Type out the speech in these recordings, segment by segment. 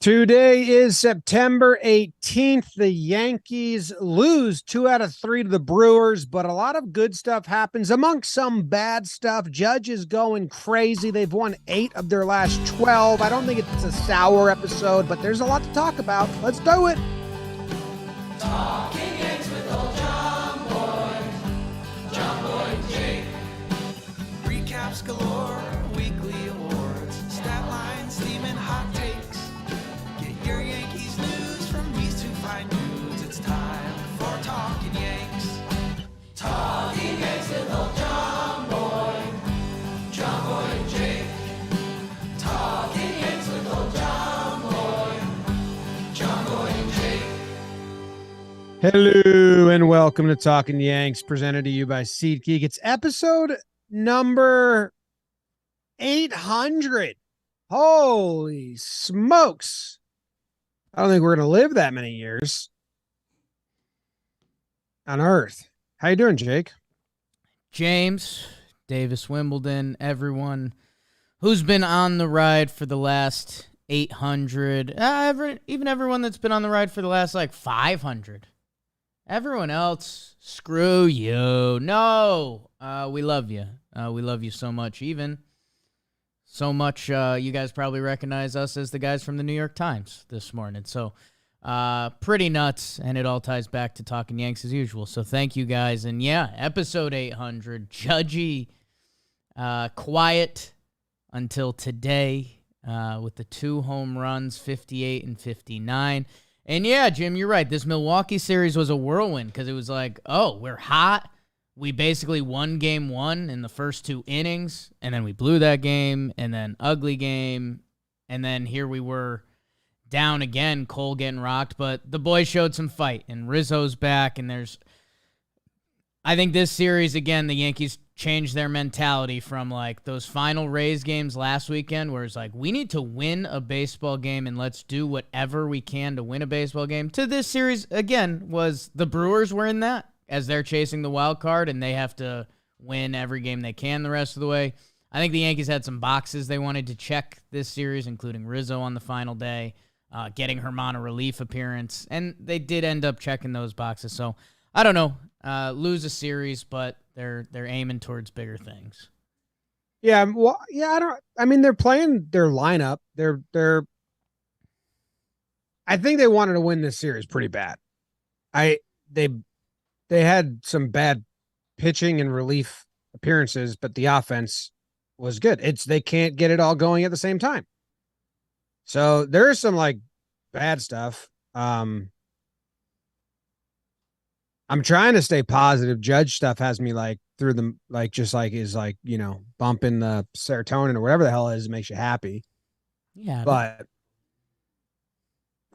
Today is September 18th. The Yankees lose 2 out of 3 to the Brewers, but a lot of good stuff happens amongst some bad stuff. Judge is going crazy. They've won 8 of their last 12. I don't think it's a sour episode, but there's a lot to talk about. Let's do it. Talking Yanks with old John Boy and Jake. Recaps galore, weekly awards, stat lines, steam and hot takes. Get your Yankees news from these two fine dudes. It's time for Talkin' Yanks. Talking Yanks with old John Boy and Jake. Talking Yanks with old John Boy and Jake. Hello and welcome to Talkin' Yanks, presented to you by SeatGeek. It's episode number 800. Holy smokes. I don't think we're going to live that many years on Earth. How you doing, Jake? James, Davis, Wimbledon, everyone who's been on the ride for the last 800, even everyone that's been on the ride for the last 500. Everyone else, screw you. No, we love you. We love you so much, even so much you guys probably recognize us as the guys from the New York Times this morning. So pretty nuts, and it all ties back to Talking Yanks as usual. So thank you guys. And yeah, episode 800, Judgy, quiet until today with the 2 home runs, 58 and 59. And yeah, Jim, you're right. This Milwaukee series was a whirlwind because it was like, oh, we're hot. We basically won game 1 in the first 2 innings, and then we blew that game, and then ugly game, and then here we were down again, Cole getting rocked, but the boys showed some fight, and Rizzo's back, and I think this series, again, the Yankees changed their mentality from those final Rays games last weekend where it's like, we need to win a baseball game and let's do whatever we can to win a baseball game, to this series, again, was the Brewers were in that as they're chasing the wild card and they have to win every game they can the rest of the way. I think the Yankees had some boxes they wanted to check this series, including Rizzo on the final day, getting Herman a relief appearance, and they did end up checking those boxes. So I don't know. Lose a series, but they're aiming towards bigger things. Yeah, well, yeah, they're playing their lineup. I think they wanted to win this series pretty bad. They had some bad pitching and relief appearances, but the offense was good. They can't get it all going at the same time. So there is some bad stuff. I'm trying to stay positive. Judge stuff has me through the bumping the serotonin or whatever the hell it is, it makes you happy. Yeah. But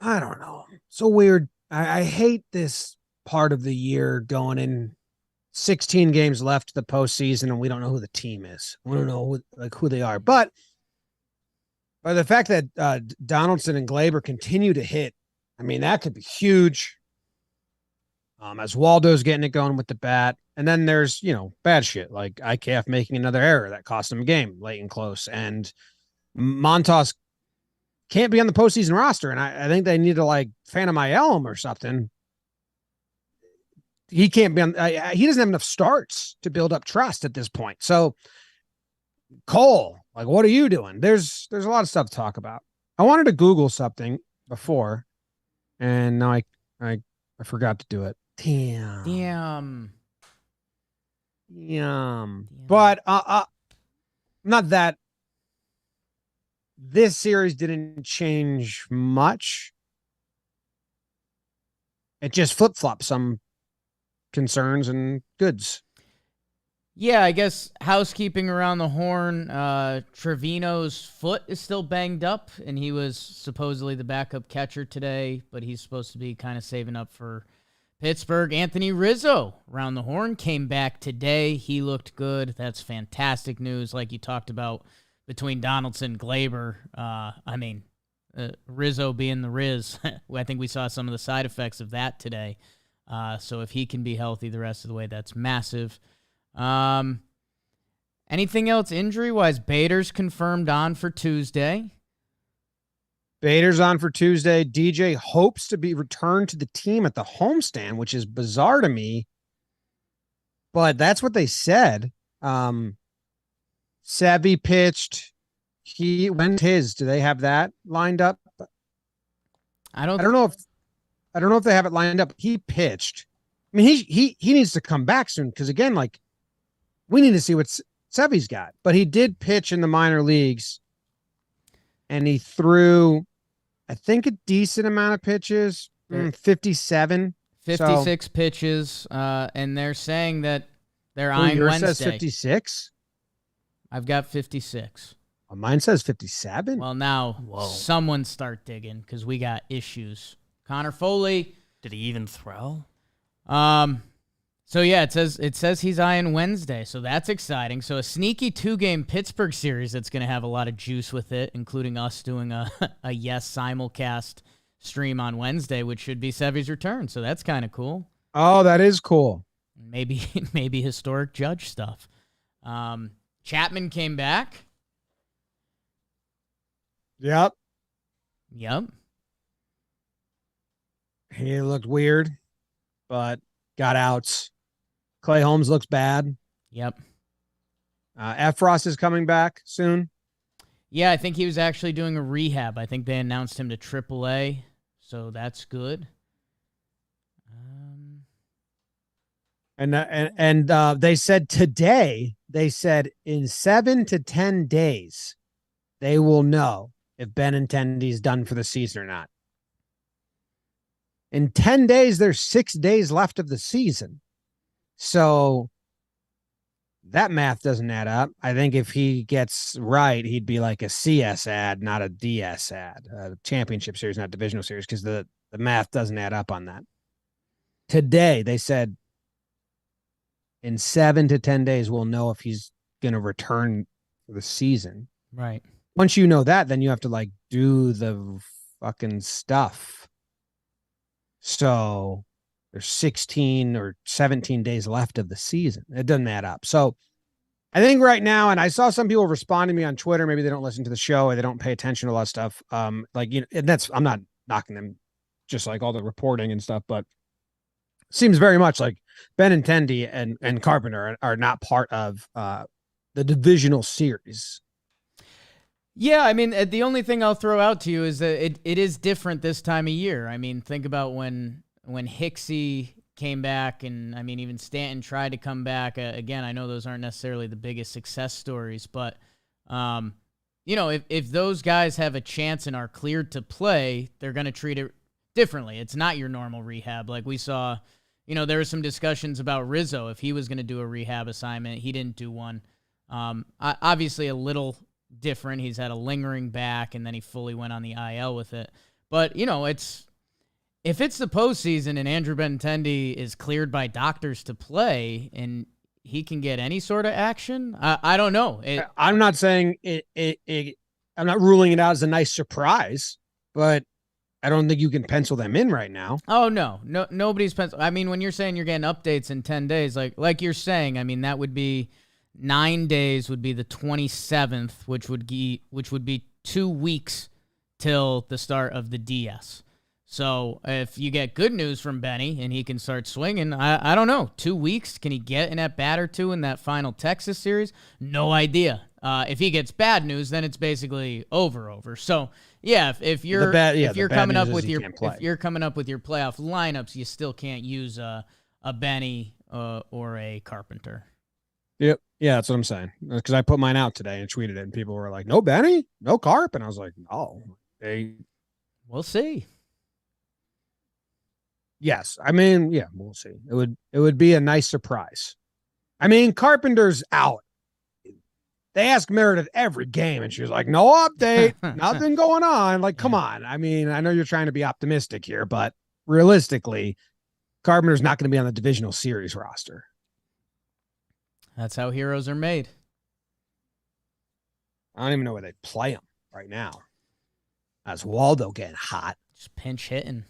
I don't know. So weird. I hate this part of the year going in 16 games left to the postseason and we don't know who the team is. We don't know who they are. But by the fact that Donaldson and Glaber continue to hit, that could be huge. As Waldo's getting it going with the bat. And then there's, bad shit like IKF making another error that cost him a game late and close. And Montas can't be on the postseason roster. And I think they need to Phantom IL him or something. He can't be on. He doesn't have enough starts to build up trust at this point. So Cole, what are you doing? There's a lot of stuff to talk about. I wanted to Google something before, and now I forgot to do it. Damn. But not that this series didn't change much. It just flip-flopped some concerns and goods. Yeah, I guess housekeeping around the horn. Trevino's foot is still banged up, and he was supposedly the backup catcher today, but he's supposed to be kind of saving up for Pittsburgh. Anthony Rizzo around the horn came back today. He looked good. That's fantastic news. Like you talked about between Donaldson and Glaber. Rizzo being the Riz. I think we saw some of the side effects of that today. So if he can be healthy the rest of the way, that's massive. Anything else injury-wise? Bader's confirmed on for Tuesday. Bader's on for Tuesday. DJ hopes to be returned to the team at the homestand, which is bizarre to me, but that's what they said. Sevy pitched. When's his? Do they have that lined up? I don't know if they have it lined up. He pitched. I mean, he needs to come back soon because again, like we need to see what Sevy's got. But he did pitch in the minor leagues, and he threw, I think, a decent amount of pitches. 57, 56 pitches, and they're saying that they're eyeing Wednesday. Says 56. I've got 56. Well, mine says 57. Well, now someone start digging because we got issues. Connor Foley. Did he even throw? So yeah, it says he's eyeing Wednesday, so that's exciting. So a sneaky 2-game Pittsburgh series that's going to have a lot of juice with it, including us doing a yes simulcast stream on Wednesday, which should be Sevy's return. So that's kind of cool. Oh, that is cool. Maybe historic Judge stuff. Chapman came back. Yep. He looked weird, but got outs. Clay Holmes looks bad. Yep. Efros is coming back soon. Yeah, I think he was actually doing a rehab. I think they announced him to AAA, so that's good. And they said today, in 7 to 10 days, they will know if Benintendi's done for the season or not. In 10 days, there's 6 days left of the season. So that math doesn't add up. I think if he gets right, he'd be like a CS ad, not a DS ad, championship series, not divisional series, because the math doesn't add up on that. Today, they said in 7 to 10 days, we'll know if he's going to return for the season. Right. Once you know that, then you have to like do the fucking stuff. So there's 16 or 17 days left of the season. It doesn't add up. So I think right now, and I saw some people responding to me on Twitter. Maybe they don't listen to the show or they don't pay attention to a lot of stuff. And I'm not knocking them, just like all the reporting and stuff, but seems very much like Benintendi and Carpenter are not part of the divisional series. Yeah, I mean, the only thing I'll throw out to you is that it is different this time of year. I mean, think about when Hicksy came back, and I mean, even Stanton tried to come back. Again, I know those aren't necessarily the biggest success stories, but if those guys have a chance and are cleared to play, they're going to treat it differently. It's not your normal rehab. Like we saw, there were some discussions about Rizzo if he was going to do a rehab assignment. He didn't do one. Obviously, a little different. He's had a lingering back, and then he fully went on the IL with it. But, if it's the postseason and Andrew Benintendi is cleared by doctors to play and he can get any sort of action, I don't know. I'm not saying I'm not ruling it out as a nice surprise, but I don't think you can pencil them in right now. Oh, no, nobody's pencil. I mean, when you're saying you're getting updates in 10 days, like you're saying, I mean, that would be 9 days would be the 27th, which would be 2 weeks till the start of the DS. So if you get good news from Benny and he can start swinging, I don't know, 2 weeks, can he get in at bat or two in that final Texas series? No idea. If he gets bad news, then it's basically over. So yeah, if you're coming up with your playoff lineups, you still can't use a Benny or a Carpenter. Yep. Yeah, that's what I'm saying. Because I put mine out today and tweeted it, and people were like, "No Benny, no Carp," and I was like, "No, we'll see." Yes, I mean, yeah, we'll see. It would be a nice surprise. I mean, Carpenter's out. They ask Meredith every game, and she was like, "No update, nothing going on." Like, come on. I mean, I know you're trying to be optimistic here, but realistically, Carpenter's not going to be on the divisional series roster. That's how heroes are made. I don't even know where they play him right now. That's Waldo getting hot. Just pinch hitting.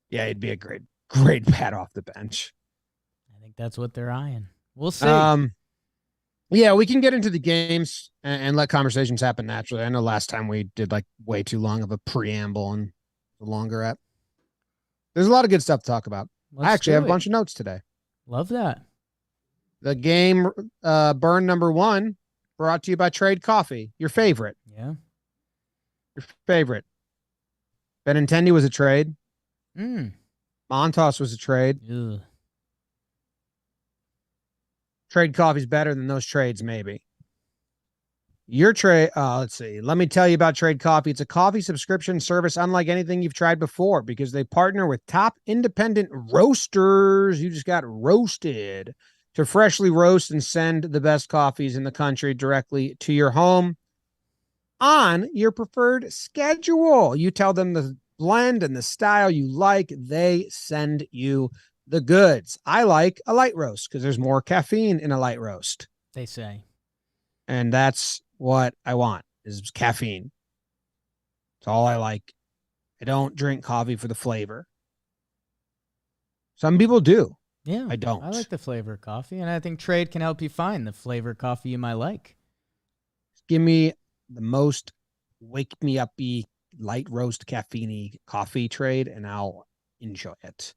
Yeah, he'd be a great bat off the bench. I think that's what they're eyeing. We'll see. Well, Yeah, we can get into the games and let conversations happen naturally. I know last time we did like way too long of a preamble and the longer app. There's a lot of good stuff to talk about. I Let's actually do have a it. bunch of notes today. Love that. The game burn number 1 brought to you by Trade Coffee. Your favorite. Yeah. Your favorite. Benintendi was a trade. Mm. Montas was a trade. Ugh. Trade Coffee's better than those trades, maybe. Your trade, let's see. Let me tell you about Trade Coffee. It's a coffee subscription service unlike anything you've tried before because they partner with top independent roasters. You just got roasted to freshly roast and send the best coffees in the country directly to your home on your preferred schedule. You tell them the blend and the style you like, they send you the goods. I like a light roast because there's more caffeine in a light roast. They say. And that's what I want is caffeine. It's all I like. I don't drink coffee for the flavor. Some people do. Yeah. I don't. I like the flavor of coffee, and I think Trade can help you find the flavor of coffee you might like. Give me the most wake me up-y light roast caffeine coffee Trade, and I'll enjoy it.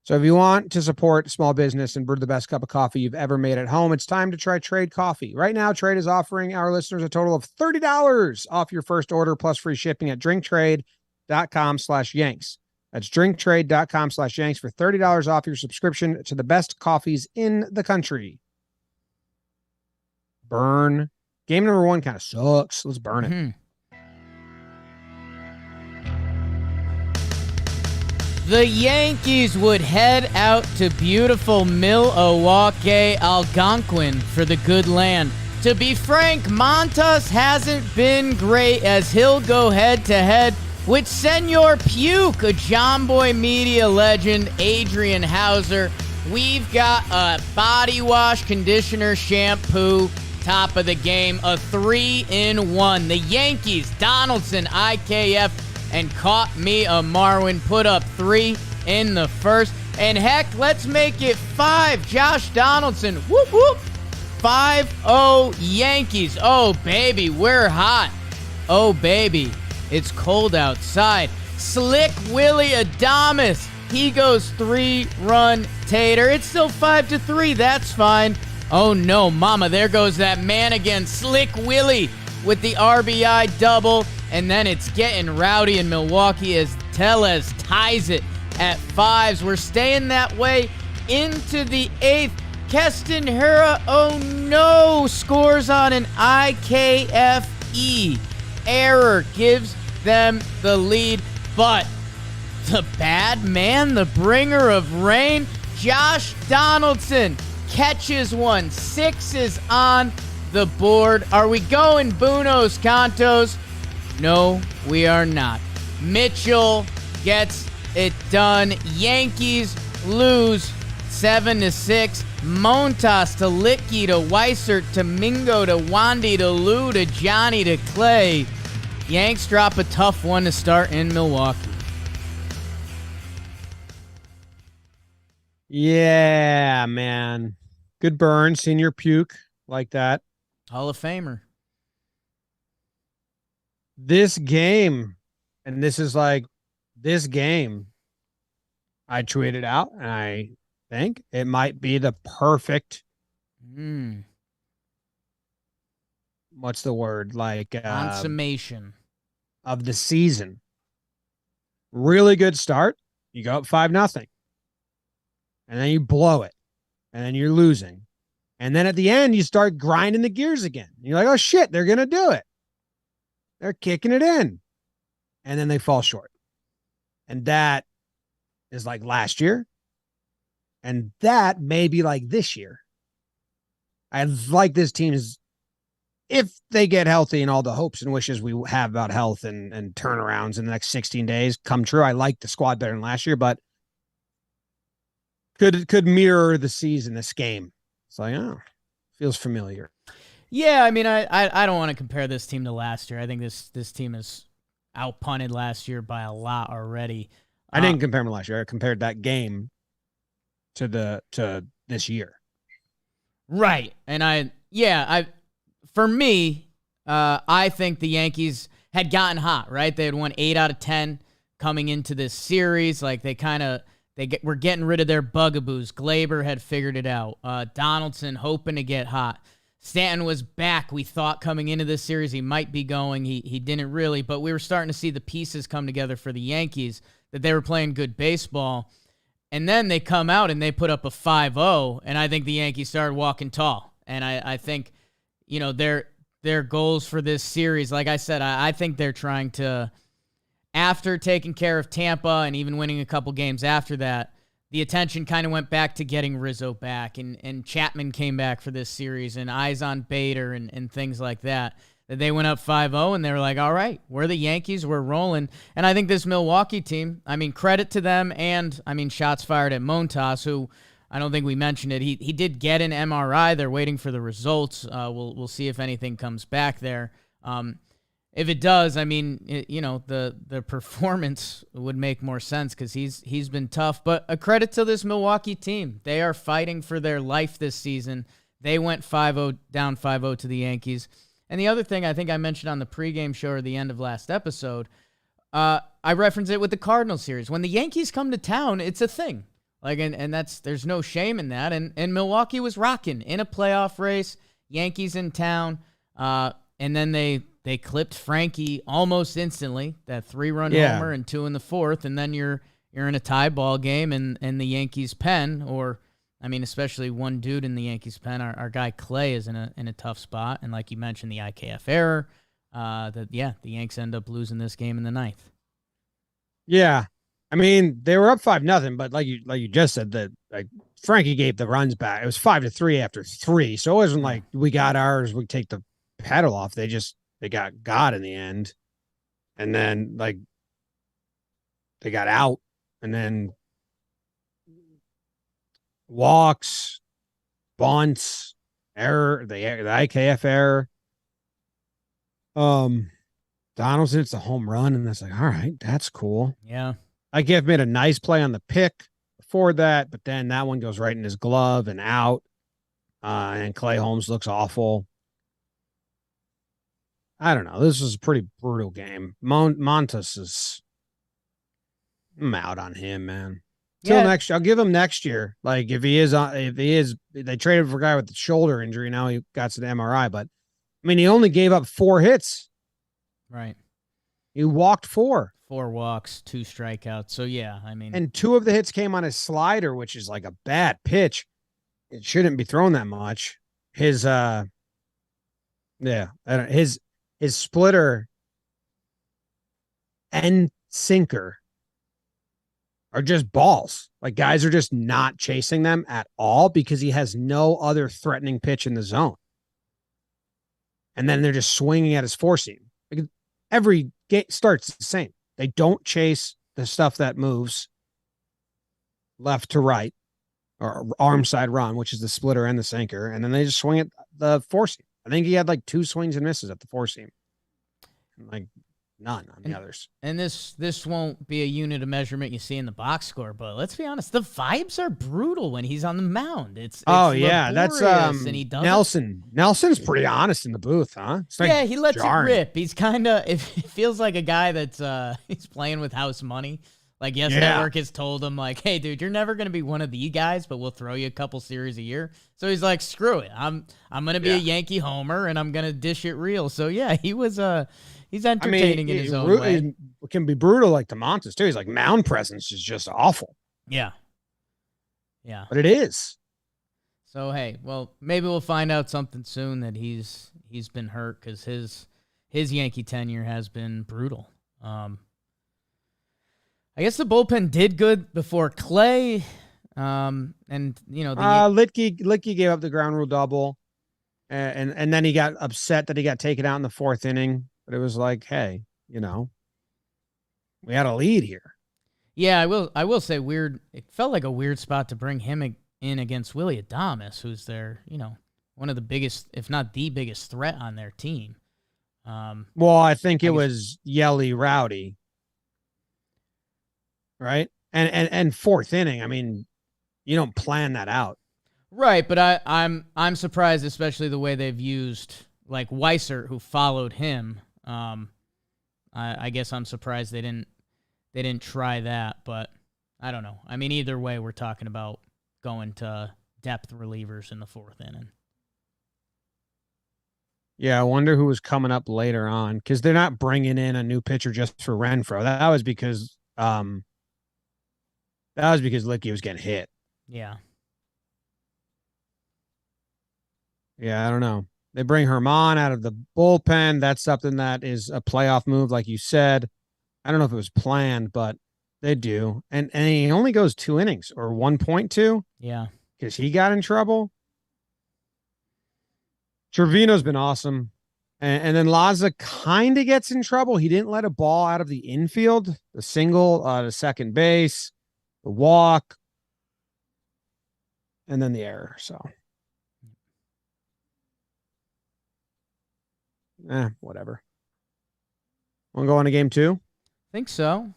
So if you want to support small business and brew the best cup of coffee you've ever made at home, it's time to try Trade Coffee. Right now, Trade is offering our listeners a total of $30 off your first order plus free shipping at drinktrade.com/Yanks. That's drinktrade.com/Yanks for $30 off your subscription to the best coffees in the country. Burn. Game number 1 kind of sucks. Let's burn it. Mm-hmm. The Yankees would head out to beautiful Milwaukee, Algonquin for the good land. To be frank, Montas hasn't been great as he'll go head-to-head with Senor Puke, a John Boy Media legend, Adrian Hauser. We've got a body wash, conditioner, shampoo, top of the game, a 3-in-1. The Yankees, Donaldson, IKF, and caught me a Marwin, put up 3 in the first. And heck, let's make it 5. Josh Donaldson, whoop, whoop. 5-0 Yankees. Oh, baby, we're hot. Oh, baby, it's cold outside. Slick Willie Adames, he goes 3-run tater. It's still 5-3, that's fine. Oh, no, mama, there goes that man again. Slick Willie with the RBI double. And then it's getting rowdy in Milwaukee as Tellez ties it at 5s. We're staying that way into the 8th. Keston Hura, oh no, scores on an IKFE. Error gives them the lead. But the bad man, the bringer of rain, Josh Donaldson catches one. 6 is on the board. Are we going Buenos Cantos? No, we are not. Mitchell gets it done. Yankees lose 7-6. Montas to Litke to Weissert to Mingo to Wandy to Lou to Johnny to Clay. Yanks drop a tough one to start in Milwaukee. Yeah, man. Good burn. Senior Puke. Like that. Hall of Famer. This game, and this is like this game, I tweeted out, and I think it might be the perfect, what's the word? Like consummation of the season. Really good start. You go up 5-0. And then you blow it. And then you're losing. And then at the end, you start grinding the gears again. You're like, oh shit, they're going to do it. They're kicking it in. And then they fall short. And that is like last year. And that may be like this year. I like this team's, if they get healthy and all the hopes and wishes we have about health and turnarounds in the next 16 days come true. I like the squad better than last year, but could mirror the season, this game. It's like, oh, feels familiar. Yeah, I mean, I don't want to compare this team to last year. I think this team is outpunted last year by a lot already. I didn't compare them last year. I compared that game to this year. Right. And For me, I think the Yankees had gotten hot, right? They had won 8 out of 10 coming into this series. Like were getting rid of their bugaboos. Glaber had figured it out. Donaldson hoping to get hot. Stanton was back. We thought coming into this series he might be going. He didn't really, but we were starting to see the pieces come together for the Yankees, that they were playing good baseball. And then they come out and they put up a 5-0, and I think the Yankees started walking tall. And I think, their goals for this series, like I said, I think they're trying to, after taking care of Tampa and even winning a couple games after that, the attention kind of went back to getting Rizzo back, and Chapman came back for this series, and eyes on Bader and things like that. That they went up 5-0, and they were like, all right, we're the Yankees, we're rolling. And I think this Milwaukee team, credit to them, and, shots fired at Montas, who I don't think we mentioned it. He did get an MRI. They're waiting for the results. We'll see if anything comes back there. If it does, the performance would make more sense because he's been tough. But a credit to this Milwaukee team. They are fighting for their life this season. They went 5-0, down 5-0 to the Yankees. And the other thing I think I mentioned on the pregame show or the end of last episode, I referenced it with the Cardinals series. When the Yankees come to town, it's a thing. And there's no shame in that. And Milwaukee was rocking in a playoff race. Yankees in town. And then they clipped Frankie almost instantly, that 3-run homer and 2 in the fourth, and then you're in a tie ball game and the Yankees pen, especially one dude in the Yankees pen, our guy Clay is in a tough spot, and like you mentioned, the IKF error, the Yanks end up losing this game in the ninth. Yeah, they were up 5-0, but like you just said, that like Frankie gave the runs back. It was 5-3 after 3, so it wasn't like we got ours, we take the pedal off. They got God in the end, and then they got out, and then walks, bunts, error, the IKF error. Donaldson, it's a home run, and that's like, all right, that's cool. Yeah, IKF made a nice play on the pick before that, but then that one goes right in his glove and out. And Clay Holmes looks awful. I don't know. This was a pretty brutal game. Montas is, I'm out on him, man. Till next year. I'll give him next year. Like if he is, they traded for a guy with the shoulder injury. Now he got to the MRI, but he only gave up 4 hits. Right. He walked 4. 4 walks, 2 strikeouts. So yeah, and 2 of the hits came on his slider, which is like a bad pitch. It shouldn't be thrown that much. His his splitter and sinker are just balls. Like guys are just not chasing them at all because he has no other threatening pitch in the zone. And then they're just swinging at his four seam. Like every game starts the same. They don't chase the stuff that moves left to right or arm side run, which is the splitter and the sinker. And then they just swing at the four seam. I think he had like 2 swings and misses at the four seam. Like none on the others. And this won't be a unit of measurement you see in the box score, but let's be honest, the vibes are brutal when he's on the mound. It's that's and he does Nelson. Nelson's pretty honest in the booth, huh? Like he lets it rip. He's kind of, it feels like a guy that's he's playing with house money. Like Network has told him like, hey dude, you're never gonna be one of the guys, but we'll throw you a couple series a year. So he's like, screw it. I'm gonna be a Yankee homer and I'm gonna dish it real. So yeah, he was he's entertaining in his own way. It can be brutal like to Montas too. He's like mound presence is just awful. Yeah. Yeah. But it is. So hey, well, maybe we'll find out something soon that he's been hurt because his Yankee tenure has been brutal. I guess the bullpen did good before Clay, and Litke gave up the ground rule double, and then he got upset that he got taken out in the 4th inning. But it was like, hey, we had a lead here. Yeah, I will say weird. It felt like a weird spot to bring him in against Willy Adames, who's their one of the biggest, if not the biggest threat on their team. Well, I think it was Yelly Rowdy. Right. And 4th inning. You don't plan that out. Right, but I'm surprised, especially the way they've used like Weissert, who followed him. I guess I'm surprised they didn't try that, but I don't know. I mean, either way, we're talking about going to depth relievers in the fourth inning. Yeah, I wonder who was coming up later on because they're not bringing in a new pitcher just for Renfroe. That was because Licky was getting hit. Yeah. Yeah, I don't know. They bring Herman out of the bullpen. That's something that is a playoff move, like you said. I don't know if it was planned, but they do. And he only goes 2 innings or 1.2. Yeah. Because he got in trouble. Trevino's been awesome. And then Laza kind of gets in trouble. He didn't let a ball out of the infield, the single to second base, the walk, and then the error. So, whatever. Want to go on to game 2? Think so.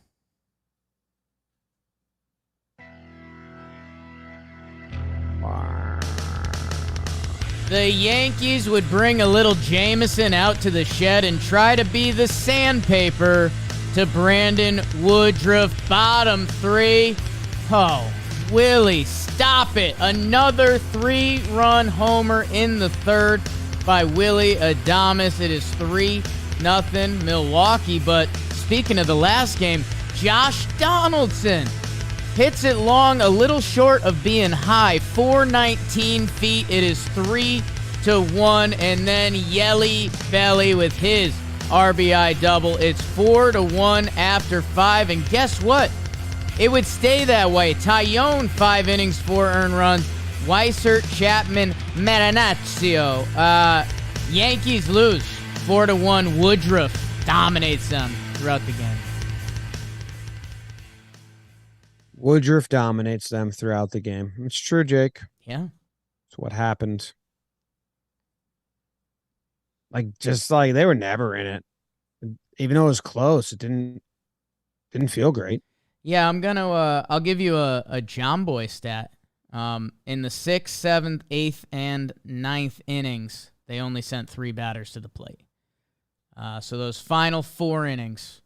The Yankees would bring a little Jameson out to the shed and try to be the sandpaper to Brandon Woodruff. Bottom 3. Oh, Willie, stop it. Another 3-run homer in the third by Willie Adames. It is 3-0 Milwaukee. But speaking of the last game, Josh Donaldson hits it long, a little short of being high, 419 feet. It is 3-1, and then Yelly Belly with his RBI double. It's 4-1 after 5, and guess what? It would stay that way. Tyone, 5 innings, 4 earned runs. Weissert, Chapman, Marinaccio. Yankees lose 4-1. Woodruff dominates them throughout the game. Woodruff dominates them throughout the game. It's true, Jake. Yeah. It's what happened. Just like they were never in it. Even though it was close, it didn't feel great. Yeah, I'll give you a John Boy stat. In the 6th, 7th, 8th, and 9th innings, they only sent 3 batters to the plate. So those final 4 innings,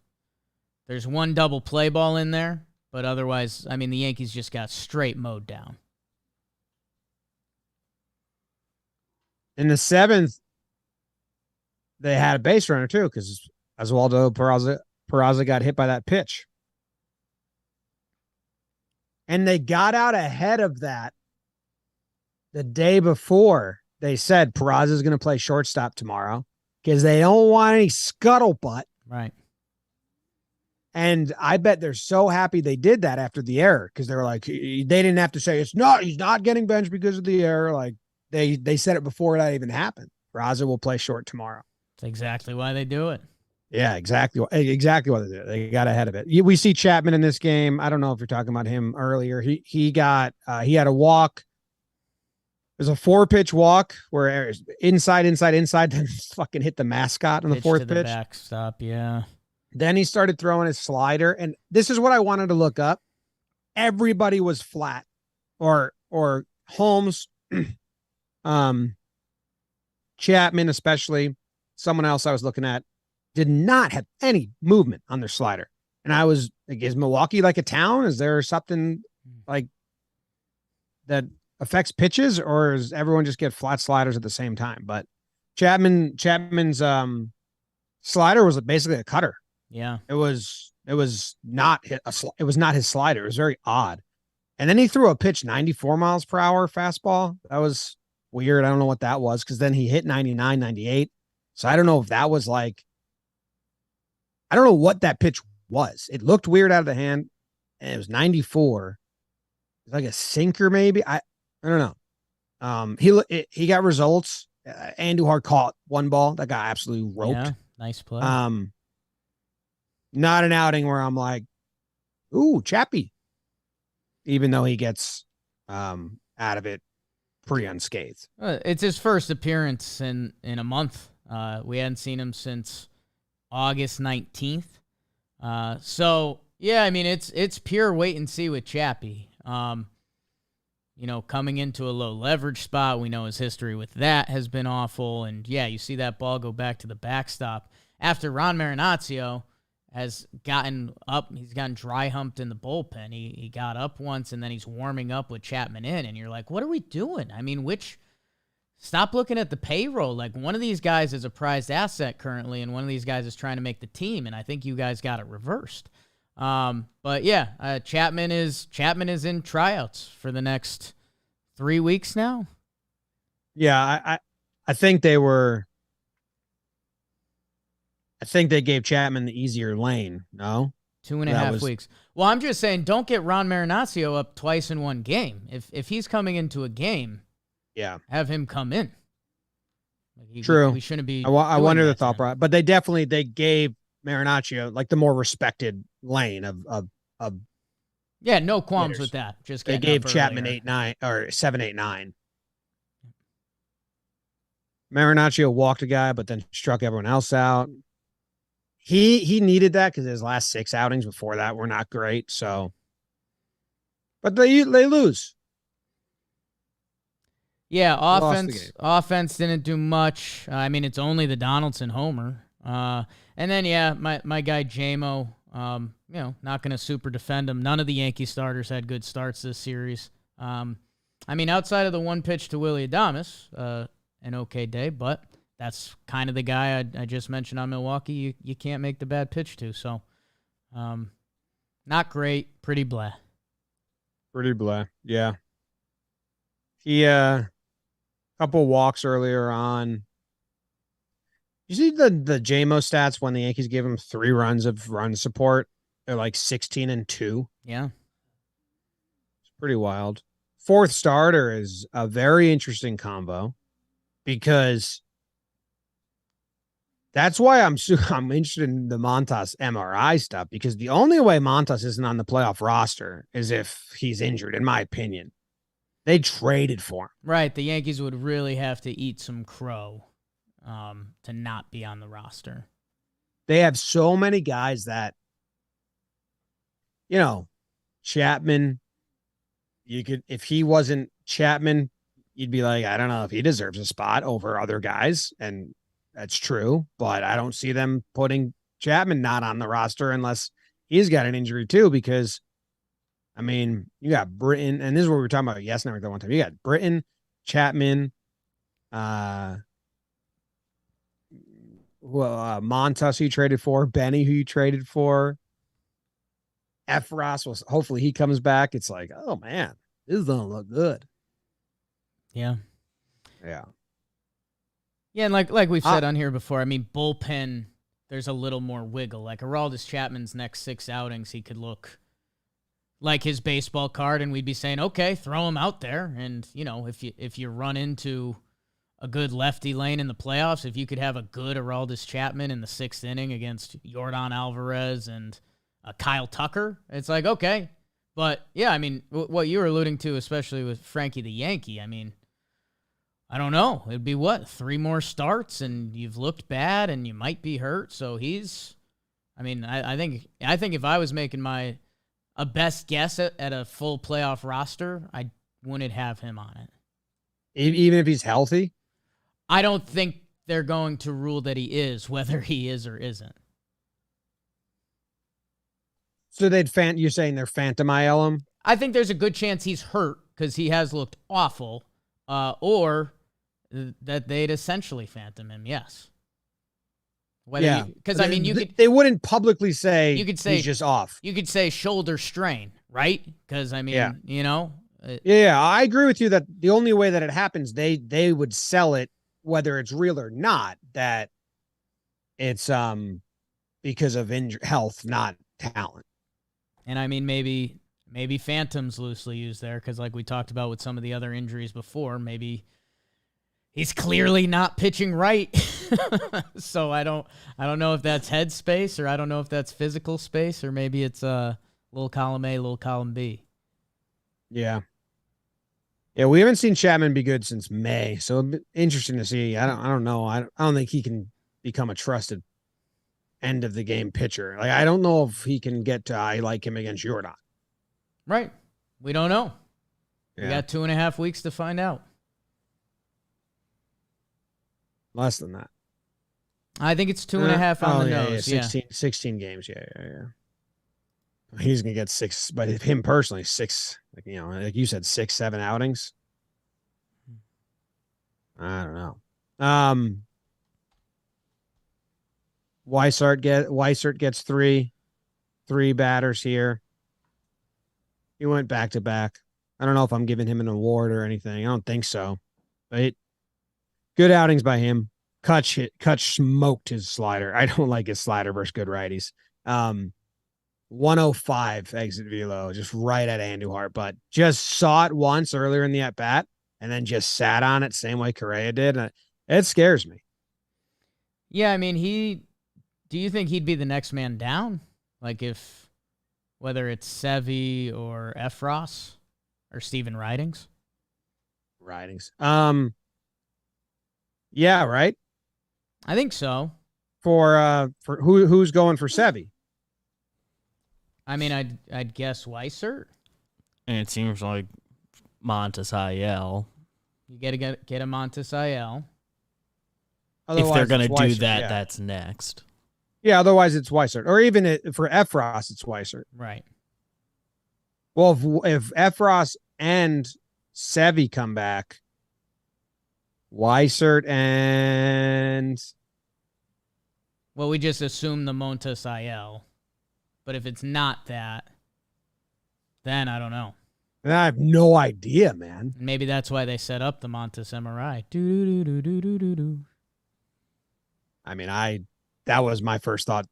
there's 1 double play ball in there. But otherwise, I mean, the Yankees just got straight mowed down. In the 7th, they had a base runner, too, because Oswaldo Peraza got hit by that pitch. And they got out ahead of that the day before. They said Peraza's going to play shortstop tomorrow because they don't want any scuttlebutt. Right. And I bet they're so happy they did that after the error because they were like, they didn't have to say he's not getting benched because of the error. Like they said it before that even happened. Peraza will play short tomorrow. That's exactly why they do it. Yeah, exactly what they did. They got ahead of it. We see Chapman in this game. I don't know if you're talking about him earlier. He had a walk. There's a 4-pitch walk where inside, then fucking hit the mascot on the 4th pitch. Backstop, yeah. Then he started throwing his slider, and this is what I wanted to look up. Everybody was flat, or Holmes, Chapman, especially someone else I was looking at, did not have any movement on their slider. And I was like, is Milwaukee like a town? Is there something like that affects pitches, or does everyone just get flat sliders at the same time? But Chapman's slider was basically a cutter. Yeah. It was not his slider. It was very odd. And then he threw a pitch 94 miles per hour fastball. That was weird. I don't know what that was because then he hit 99, 98. So I don't know if that was like, I don't know what that pitch was. It looked weird out of the hand, and it was 94. It was like a sinker maybe. I don't know. He got results. Andujar caught 1 ball that got absolutely roped. Yeah, nice play. Not an outing where I'm like, ooh, Chappie. Even though he gets out of it pretty unscathed. It's his first appearance in a month. We hadn't seen him since August 19th. So yeah, I mean it's pure wait and see with Chappie. coming into a low leverage spot. We know his history with that has been awful. And yeah, you see that ball go back to the backstop after Ron Marinaccio has gotten up. He's gotten dry humped in the bullpen. He got up once and then he's warming up with Chapman in. And you're like, what are we doing? I mean, stop looking at the payroll. Like, one of these guys is a prized asset currently, and one of these guys is trying to make the team. And I think you guys got it reversed. But yeah, Chapman is in tryouts for the next 3 weeks now. Yeah, I think they gave Chapman the easier lane. No, 2.5 weeks. Well, I'm just saying, don't get Ron Marinaccio up twice in one game. If he's coming into a game, yeah, have him come in. True. We shouldn't be. I wonder the thought process, but they gave Marinaccio like the more respected lane of. Yeah, no qualms with that. Just they gave Chapman 8-9 or 7-8-9. Marinaccio walked a guy, but then struck everyone else out. He needed that because his last 6 outings before that were not great. So, but they lose. Yeah, offense didn't do much. I mean, it's only the Donaldson homer. And then yeah, my guy JMO. Not going to super defend him. None of the Yankee starters had good starts this series. I mean, outside of the one pitch to Willy Adames, an okay day, but that's kind of the guy I just mentioned on Milwaukee. You can't make the bad pitch to. So, not great. Pretty blah. Pretty blah. Yeah. He couple walks earlier on. You see the JMO stats when the Yankees gave him 3 runs of run support? They're like 16-2. Yeah. It's pretty wild. 4th starter is a very interesting combo because that's why I'm interested in the Montas MRI stuff, because the only way Montas isn't on the playoff roster is if he's injured, in my opinion. They traded for him. Right. The Yankees would really have to eat some crow to not be on the roster. They have so many guys that, Chapman, if he wasn't Chapman, you'd be like, I don't know if he deserves a spot over other guys. And that's true, but I don't see them putting Chapman not on the roster unless he's got an injury too, because I mean, you got Britton, and this is what we were talking about yesterday one time. You got Britton, Chapman, Montas, who you traded for, Benny, who you traded for, Efros, hopefully he comes back. It's like, oh man, this doesn't look good. Yeah. Yeah. Yeah, and like we've said on here before, I mean, bullpen, there's a little more wiggle. Like Aroldis Chapman's next 6 outings, he could look like his baseball card, and we'd be saying, okay, throw him out there. And, if you run into a good lefty lane in the playoffs, if you could have a good Aroldis Chapman in the 6th inning against Yordan Alvarez and Kyle Tucker, it's like, okay. But, yeah, I mean, what you were alluding to, especially with Frankie the Yankee, I mean, I don't know. It'd be 3 more starts, and you've looked bad, and you might be hurt. So I think if I was making a best guess at a full playoff roster, I wouldn't have him on it. Even if he's healthy? I don't think they're going to rule that he is, whether he is or isn't. So you're saying they're phantom IL him? I think there's a good chance he's hurt because he has looked awful, or that they'd essentially phantom him, yes. Because they wouldn't publicly say he's just off. You could say shoulder strain, right? Because I mean, yeah, I agree with you that the only way that it happens, they would sell it whether it's real or not, that it's because of health, not talent. And I mean, maybe phantom's loosely used there because, like we talked about with some of the other injuries before, maybe he's clearly not pitching right. So I don't know if that's head space, or I don't know if that's physical space, or maybe it's little column A, little column B. Yeah. Yeah, we haven't seen Chapman be good since May, so it'd be interesting to see. I don't know. I don't think he can become a trusted end of the game pitcher. Like, I don't know if he can get to I like him against Yordan. Right. We don't know. We got 2.5 weeks to find out. Less than that. I think it's 2.5 on the nose. 16 games. Yeah. He's going to get 6, but him personally, 6, like you said, 6, 7 outings. I don't know. Weissert gets 3 batters here. He went back to back. I don't know if I'm giving him an award or anything. I don't think so. But good outings by him. Kutch smoked his slider. I don't like his slider versus good righties. 105 exit velo, just right at Andujar, but just saw it once earlier in the at bat and then just sat on it, same way Correa did. It scares me. Yeah, I mean, do you think he'd be the next man down? Like whether it's Sevy or Efros or Steven Ridings? Yeah, right. I think so. For who's going for Sevy? I mean, I'd guess Weissert. And it seems like Montes IL. You got to get him Montes IL. If they're going to do that, that's next. Yeah, otherwise it's Weissert. Or even for Efros, it's Weissert. Right. Well, if Efros and Sevy come back, Weissert and... Well, we just assume the Montes IL. But if it's not that, then I don't know. I have no idea, man. Maybe that's why they set up the Montes MRI. Do. I mean, that was my first thought.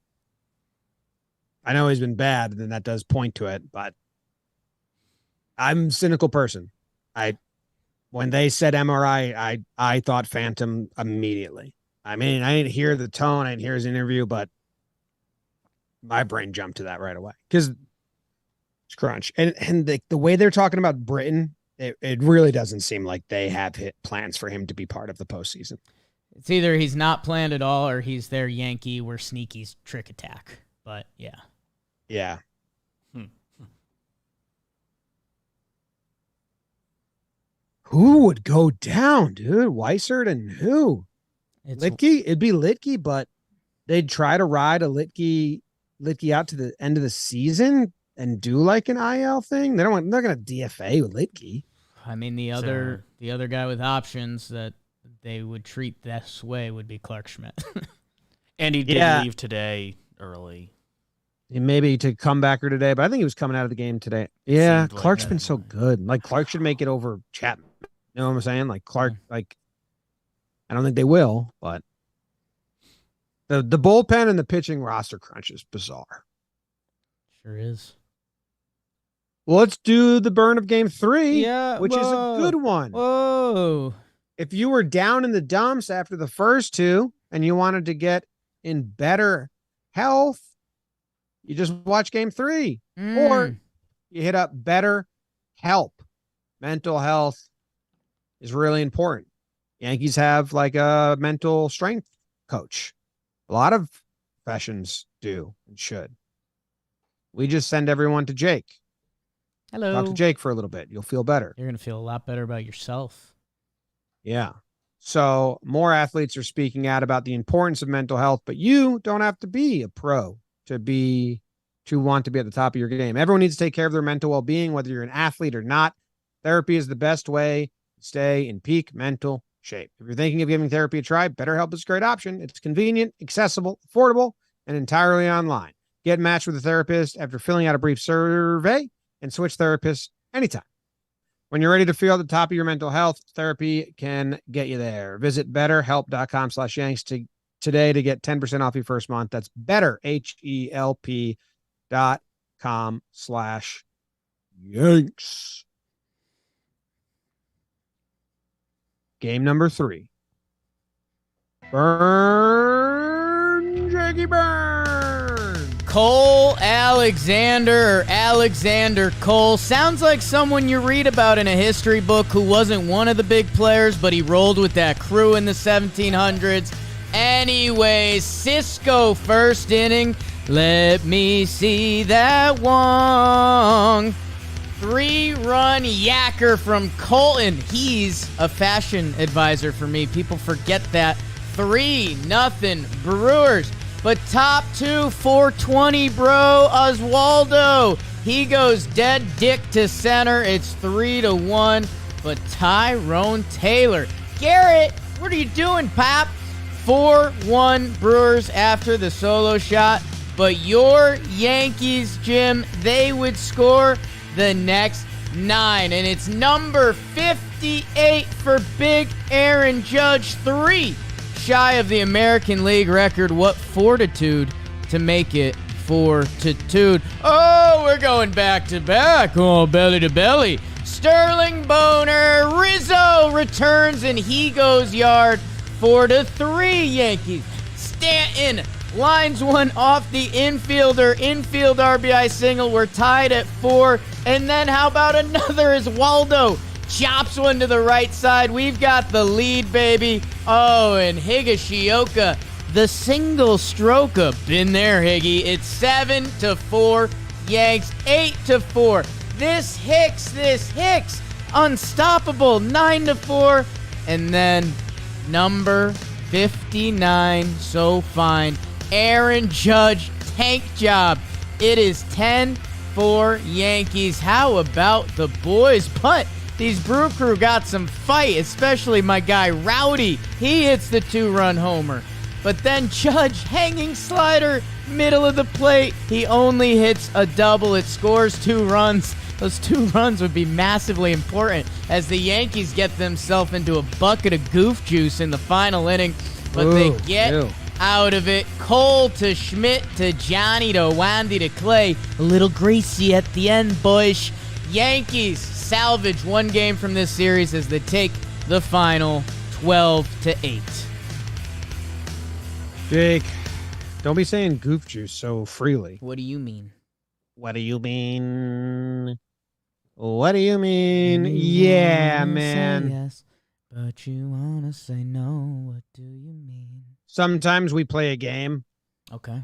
I know he's been bad, and then that does point to it, but I'm a cynical person. When they said MRI, I thought Phantom immediately. I mean, I didn't hear the tone, I didn't hear his interview, but my brain jumped to that right away because it's crunch. And the way they're talking about Britton, it really doesn't seem like they have plans for him to be part of the postseason. It's either he's not planned at all or he's their Yankee where Sneaky's trick attack. But yeah. Yeah. Who would go down, dude? Weissert and who? Litke? It'd be Litke, but they'd try to ride a Litke out to the end of the season and do like an IL thing. They're going to DFA with Litke. I mean, the other guy with options that they would treat this way would be Clark Schmidt. And he did leave today early. Maybe to come back or today, but I think he was coming out of the game today. Yeah, Clark's been so good. Like, Clark should make it over Chapman. You know what I'm saying? Like, Clark, I don't think they will, but the bullpen and the pitching roster crunch is bizarre. Sure is. Well, let's do the burn of game 3, which is whoa. a good one. Whoa. If you were down in the dumps after the first 2 and you wanted to get in better health, you just watch game 3 or you hit up Better Help. Mental health is really important. Yankees have like a mental strength coach. A lot of professions do and should. We just send everyone to Jake. Hello. Talk to Jake for a little bit. You'll feel better. You're going to feel a lot better about yourself. Yeah. So more athletes are speaking out about the importance of mental health, but you don't have to be a pro to want to be at the top of your game. Everyone needs to take care of their mental well-being, whether you're an athlete or not. Therapy is the best way to stay in peak mental shape. If you're thinking of giving therapy a try, BetterHelp is a great option. It's convenient, accessible, affordable, and entirely online. Get matched with a therapist after filling out a brief survey and switch therapists anytime. When you're ready to feel at the top of your mental health, therapy can get you there. Visit betterhelp.com/Yanks today to get 10% off your first month. That's betterhelp.com/Yanks. Game number 3. Burn, Jakey Burn. Cole Alexander, or Alexander Cole. Sounds like someone you read about in a history book who wasn't one of the big players, but he rolled with that crew in the 1700s. Anyways, Cisco first inning. Let me see that Wong. 3-run yacker from Colton. He's a fashion advisor for me. People forget that. 3-0 Brewers. But top 2, 420, bro. Oswaldo. He goes dead dick to center. It's 3-1. But Tyrone Taylor. Garrett, what are you doing, Pop? 4-1 Brewers after the solo shot. But your Yankees, Jim, they would score the next 9. And it's number 58 for Big Aaron Judge. 3 shy of the American League record. What fortitude to make it 4-2. Oh, we're going back to back. Oh, belly to belly. Sterling Boner. Rizzo returns and he goes yard. 4-3 Yankees. Stanton lines one off the infielder. Infield RBI single. We're tied at 4. And then how about another as Waldo chops one to the right side. We've got the lead, baby. Oh, and Higashioka, the single stroker. Been there, Higgy. It's 7-4. Yanks 8-4. This Hicks. Unstoppable. 9-4. And then number 59. So fine. Aaron Judge, tank job. It is 10-4 Yankees. How about the boys? But these Brew Crew got some fight, especially my guy Rowdy. He hits the 2-run homer. But then Judge, hanging slider, middle of the plate. He only hits a double. It scores 2 runs. Those 2 runs would be massively important as the Yankees get themselves into a bucket of goof juice in the final inning. But they get out of it. Cole to Schmidt to Johnny to Wandy to Clay. A little greasy at the end, boys. Yankees salvage 1 game from this series as they take the final 12-8. Jake, don't be saying goof juice so freely. What do you mean? What do you mean? What do you mean? Yeah, man. Say yes, but you wanna say no. What do you mean? Sometimes we play a game Okay.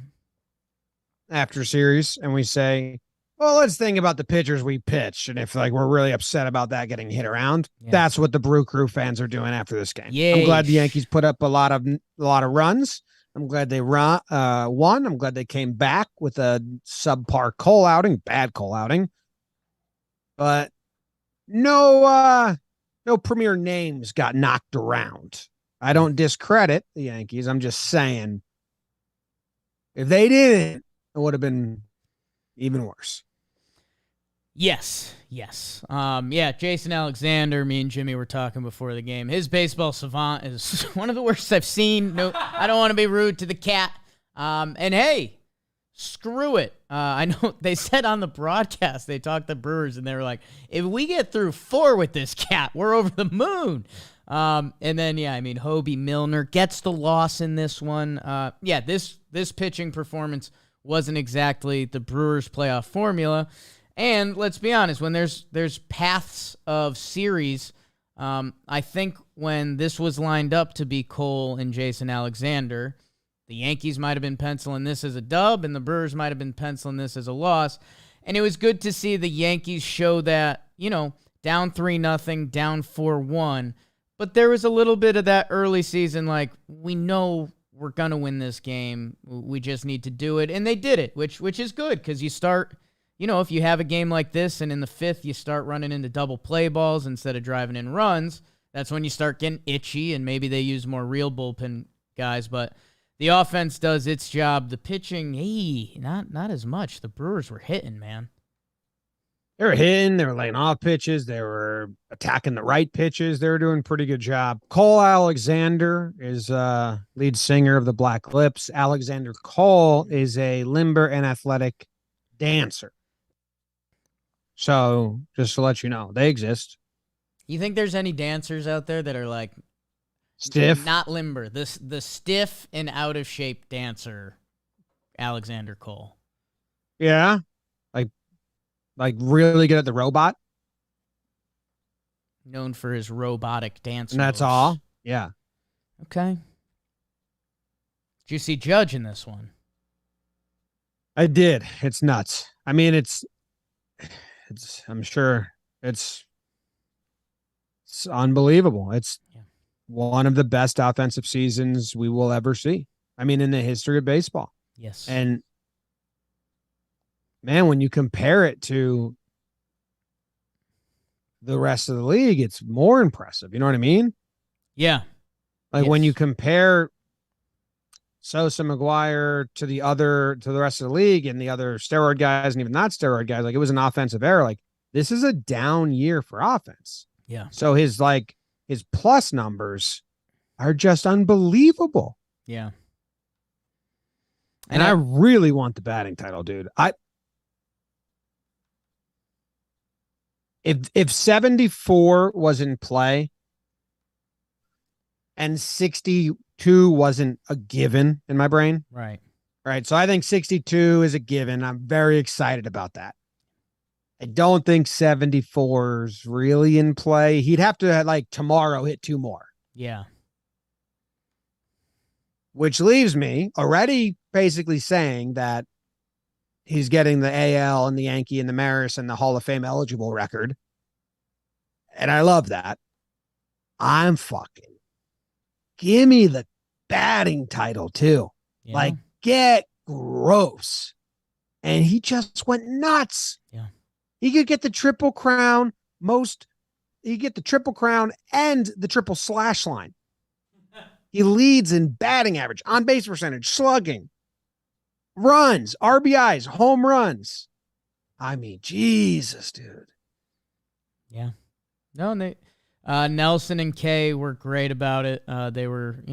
after series and we say, well, let's think about the pitchers we pitched. And if we're really upset about that getting hit around, that's what the Brew Crew fans are doing after this game. Yeah. I'm glad the Yankees put up a lot of runs. I'm glad they won. I'm glad they came back with a subpar Cole outing, bad Cole outing. But no premier names got knocked around. I don't discredit the Yankees. I'm just saying if they didn't, it would have been even worse. Yes. Jason Alexander, me and Jimmy were talking before the game. His baseball savant is one of the worst I've seen. No, I don't want to be rude to the cat. And hey, screw it. I know they said on the broadcast, they talked to Brewers and they were like, if we get through 4 with this cat, we're over the moon. And then, Hobie Milner gets the loss in this one. This pitching performance wasn't exactly the Brewers' playoff formula. And let's be honest, when there's paths of series, I think when this was lined up to be Cole and Jason Alexander, the Yankees might have been penciling this as a dub, and the Brewers might have been penciling this as a loss. And it was good to see the Yankees show that, down 3-0, down 4-1. But there was a little bit of that early season, we know we're going to win this game. We just need to do it. And they did it, which is good because you start, if you have a game like this and in the 5th you start running into double play balls instead of driving in runs, that's when you start getting itchy and maybe they use more real bullpen guys. But the offense does its job. The pitching, not as much. The Brewers were hitting, man. They were hitting. They were laying off pitches. They were attacking the right pitches. They were doing a pretty good job. Cole Alexander is lead singer of the Black Lips. Alexander Cole is a limber and athletic dancer. So just to let you know, they exist. You think there's any dancers out there that are stiff, not limber, the stiff and out of shape dancer, Alexander Cole? Yeah, like really good at the robot. Known for his robotic dance. And that's all. Yeah. Okay. Did you see Judge in this one? I did. It's nuts. I mean, I'm sure it's unbelievable. It's one of the best offensive seasons we will ever see. I mean, in the history of baseball. Yes. And man, when you compare it to the rest of the league, it's more impressive. You know what I mean? Yeah. Like when you compare Sosa, McGuire to the rest of the league and the other steroid guys and even not steroid guys, like it was an offensive error. Like this is a down year for offense. Yeah. So his plus numbers are just unbelievable. Yeah. And I really want the batting title, dude. If 74 was in play and 62 wasn't a given in my brain. Right. Right. So I think 62 is a given. I'm very excited about that. I don't think 74's really in play. He'd have to like tomorrow hit 2 more. Yeah. Which leaves me already basically saying that he's getting the AL and the Yankee and the Maris and the Hall of Fame eligible record. And I love that. I'm fucking give me the batting title too. Yeah. Like get gross. And he just went nuts. Yeah. He could get the triple crown he get the triple crown and the triple slash line. He leads in batting average, on base percentage, slugging, runs, RBIs, home runs. I mean, Jesus, dude. Yeah. No, and they Nelson and Kay were great about it. They were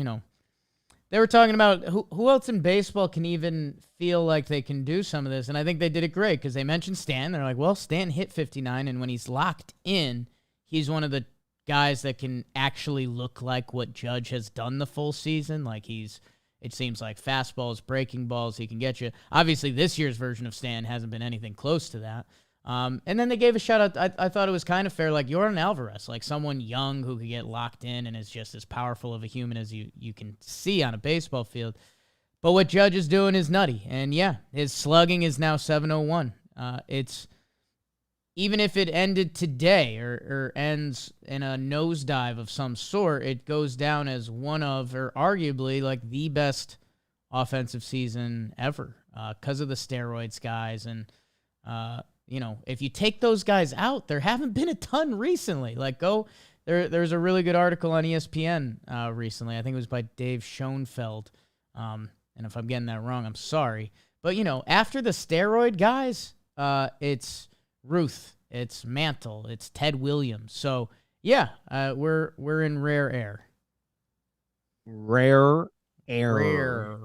talking about who else in baseball can even feel like they can do some of this. And I think they did it great because they mentioned Stan. They're like, well, Stan hit 59, and when he's locked in, he's one of the guys that can actually look like what Judge has done the full season. Like it seems like fastballs, breaking balls, he can get you. Obviously, this year's version of Stan hasn't been anything close to that. And then they gave a shout out. I thought it was kind of fair, like Yordan Alvarez, like someone young who could get locked in and is just as powerful of a human as you can see on a baseball field. But what Judge is doing is nutty. And yeah, his slugging is now 701. It's even if it ended today or ends in a nosedive of some sort, it goes down as one of, or arguably like the best offensive season ever because of the steroids guys. And, if you take those guys out, there haven't been a ton recently. Like there's a really good article on ESPN recently. I think it was by Dave Schoenfeld. And if I'm getting that wrong, I'm sorry. But, after the steroid guys, it's Ruth, it's Mantle, it's Ted Williams. So, yeah, we're in rare air. Rare air. Rare.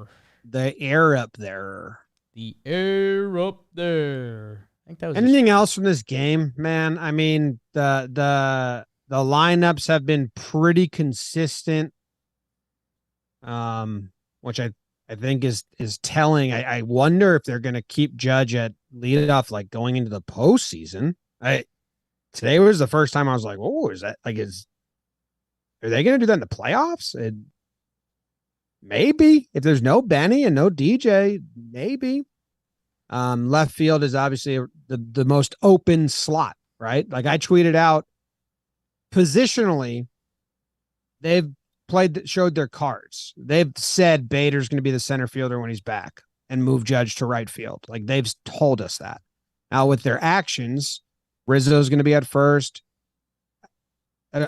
The air up there. The air up there. I think that was anything else from this game, man. I mean, the lineups have been pretty consistent, which I think is telling. I wonder if they're going to keep Judge at leadoff like going into the postseason. Today was the first time I was like, "Oh, is that like are they going to do that in the playoffs?" Maybe if there's no Benny and no DJ, maybe. Left field is obviously the most open slot, right? Like I tweeted out, positionally, they've showed their cards. They've said Bader's going to be the center fielder when he's back and move Judge to right field. Like they've told us that. Now with their actions, Rizzo's going to be at first.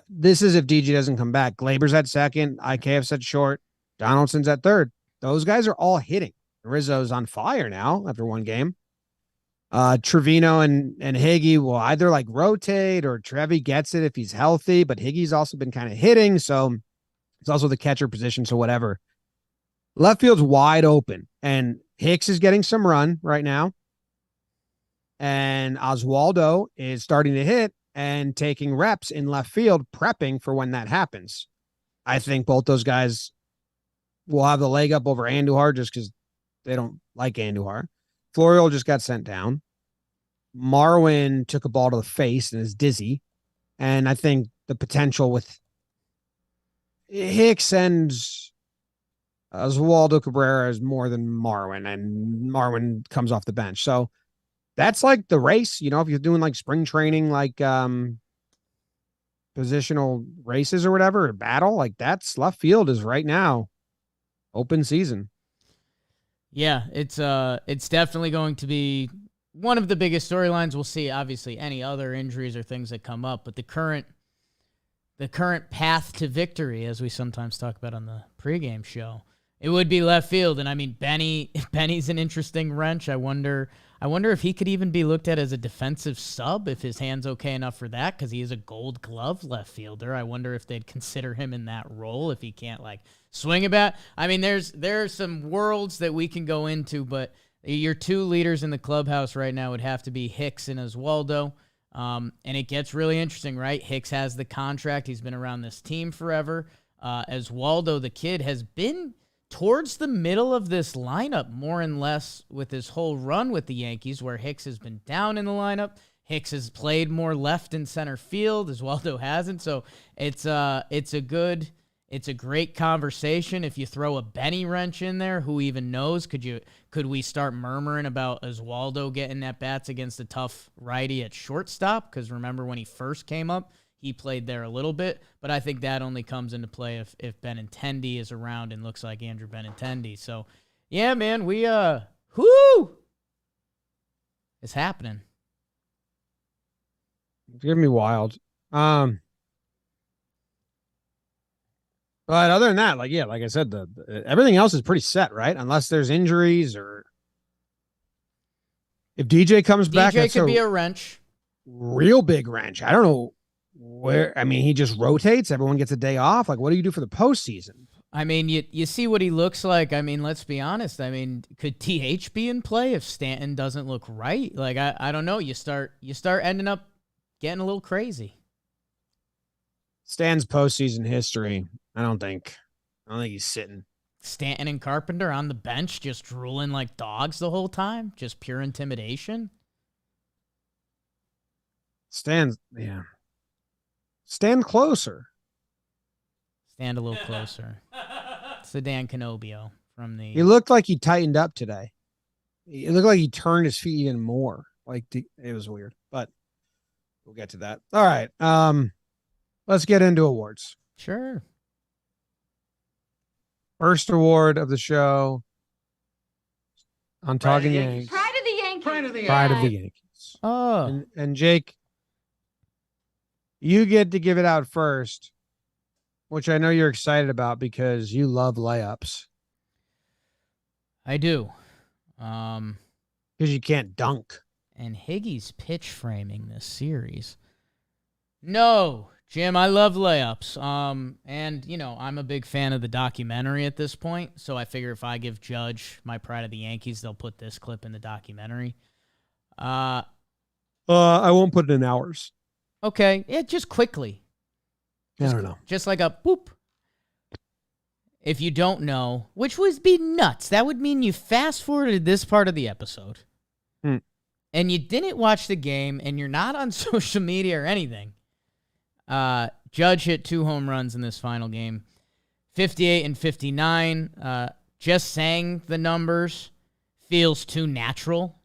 This is if DG doesn't come back. Glaber's at second. IKF's at short. Donaldson's at third. Those guys are all hitting. Rizzo's on fire now after one game. Trevino and Higgy will either like rotate or Trevi gets it if he's healthy, but Higgy's also been kind of hitting. So it's also the catcher position. So whatever. Left field's wide open and Hicks is getting some run right now. And Oswaldo is starting to hit and taking reps in left field, prepping for when that happens. I think both those guys will have the leg up over Andujar just because they don't like Andujar. Florial just got sent down. Marwin took a ball to the face and is dizzy. And I think the potential with Hicks and Oswaldo Cabrera is more than Marwin, and Marwin comes off the bench. So that's like the race, if you're doing like spring training, like positional races or whatever, or battle, like that's left field is right now open season. Yeah, it's definitely going to be one of the biggest storylines. We'll see, obviously, any other injuries or things that come up, but the current path to victory, as we sometimes talk about on the pregame show, it would be left field. And I mean, Benny's an interesting wrench. I wonder if he could even be looked at as a defensive sub, if his hand's okay enough for that, because he is a Gold Glove left fielder. I wonder if they'd consider him in that role if he can't like swing a bat. I mean, there are some worlds that we can go into, but your two leaders in the clubhouse right now would have to be Hicks and Oswaldo. And it gets really interesting, right? Hicks has the contract. He's been around this team forever. Oswaldo, the kid, has been towards the middle of this lineup, more and less with his whole run with the Yankees, where Hicks has been down in the lineup. Hicks has played more left and center field, Oswaldo hasn't. So it's a great conversation. If you throw a Benny wrench in there, who even knows? Could we start murmuring about Oswaldo getting at bats against a tough righty at shortstop? Because remember when he first came up, he played there a little bit, but I think that only comes into play if Benintendi is around and looks like Andrew Benintendi. So, yeah, man, it's happening. It's gonna be wild. But other than that, like I said, everything else is pretty set, right? Unless there's injuries or if DJ comes back, DJ could be a wrench, real big wrench. I don't know where. I mean, he just rotates. Everyone gets a day off. Like, what do you do for the postseason? I mean, you see what he looks like. I mean, let's be honest. I mean, could TH be in play if Stanton doesn't look right? Like, I don't know. You start ending up getting a little crazy. Stan's postseason history. I don't think he's sitting. Stanton and Carpenter on the bench just drooling like dogs the whole time. Just pure intimidation. Stand closer. Stand a little closer. It's the Dan Canobio from the... He looked like he tightened up today. It looked like he turned his feet even more. Like, it was weird, but we'll get to that. All right. Let's get into awards. Sure. First award of the show. I'm talking Yankees. Pride of the Yankees. Pride of the Yankees. Oh. And Jake, you get to give it out first, which I know you're excited about because you love layups. I do. Because you can't dunk. And Higgy's pitch framing this series. No, Jim, I love layups. And, I'm a big fan of the documentary at this point, so I figure if I give Judge my Pride of the Yankees, they'll put this clip in the documentary. I won't put it in hours. Okay, just quickly. I don't know. Just like a boop. If you don't know, which would be nuts, that would mean you fast-forwarded this part of the episode, and you didn't watch the game, and you're not on social media or anything. Judge hit 2 home runs in this final game, 58 and 59. Just saying the numbers feels too natural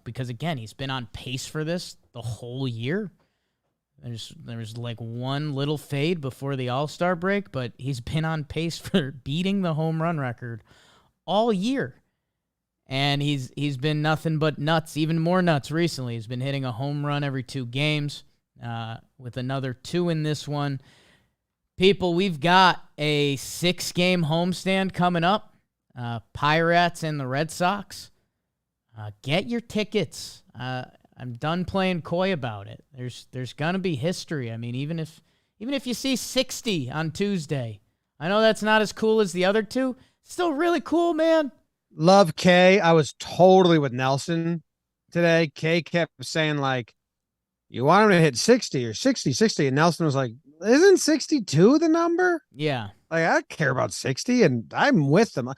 because, again, he's been on pace for this the whole year. There's like one little fade before the All-Star break, but he's been on pace for beating the home run record all year. And he's been nothing but nuts, even more nuts recently. He's been hitting a home run every 2 games. With another 2 in this one. People, we've got a 6-game homestand coming up. Pirates and the Red Sox. Get your tickets. I'm done playing coy about it. There's gonna be history. I mean, even if you see 60 on Tuesday, I know that's not as cool as the other 2. Still really cool, man. Love K. I was totally with Nelson today. K kept saying like, you want him to hit 60 or 60. And Nelson was like, isn't 62 the number? Yeah. Like, I care about 60, and I'm with them.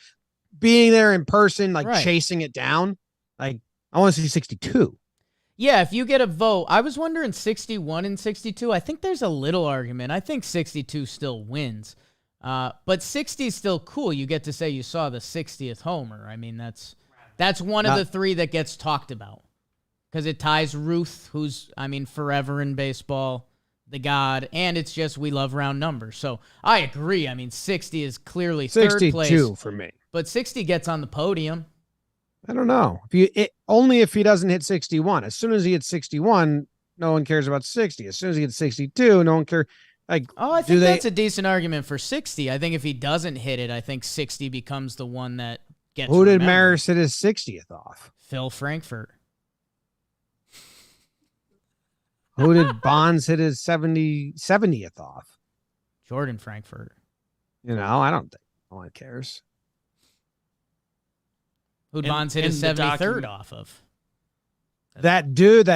Being there in person, like right. Chasing it down. Like, I want to see 62. Yeah, if you get a vote, I was wondering 61 and 62. I think there's a little argument. I think 62 still wins. But 60 is still cool. You get to say you saw the 60th homer. I mean, that's one of the 3 that gets talked about. because it ties Ruth, who's, forever in baseball, the god, and it's just we love round numbers. So I agree. 60 is clearly third place. 62 for me. But 60 gets on the podium. I don't know. Only if he doesn't hit 61. As soon as he hits 61, no one cares about 60. As soon as he hits 62, no one cares. Like, I think that's a decent argument for 60. I think if he doesn't hit it, I think 60 becomes the one that gets. Who did Maris hit his 60th off? Phil Frankfurt. Who did Bonds hit his 70th off? Jordan Frankfurt. I don't think no one cares. Who'd Bonds hit his 73rd off of? That dude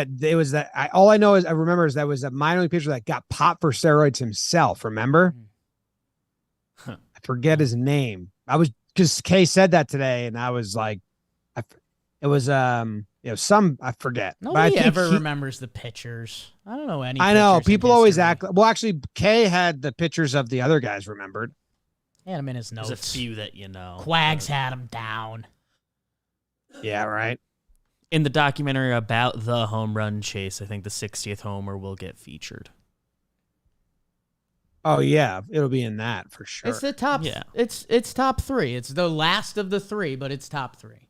all I know is I remember is that was a minor league pitcher that got popped for steroids himself. Remember? I forget his name. Because Kay said that today, and I was like, it was I forget. Nobody ever remembers the pitchers. I don't know any. I know people always act. Well, actually, Kay had the pictures of the other guys remembered. He had him in his notes. There's a few that you know. Quags had him down. Yeah, right. In the documentary about the home run chase, I think the 60th homer will get featured. Oh yeah, it'll be in that for sure. It's the top. Yeah, it's top 3. It's the last of the 3, but it's top 3.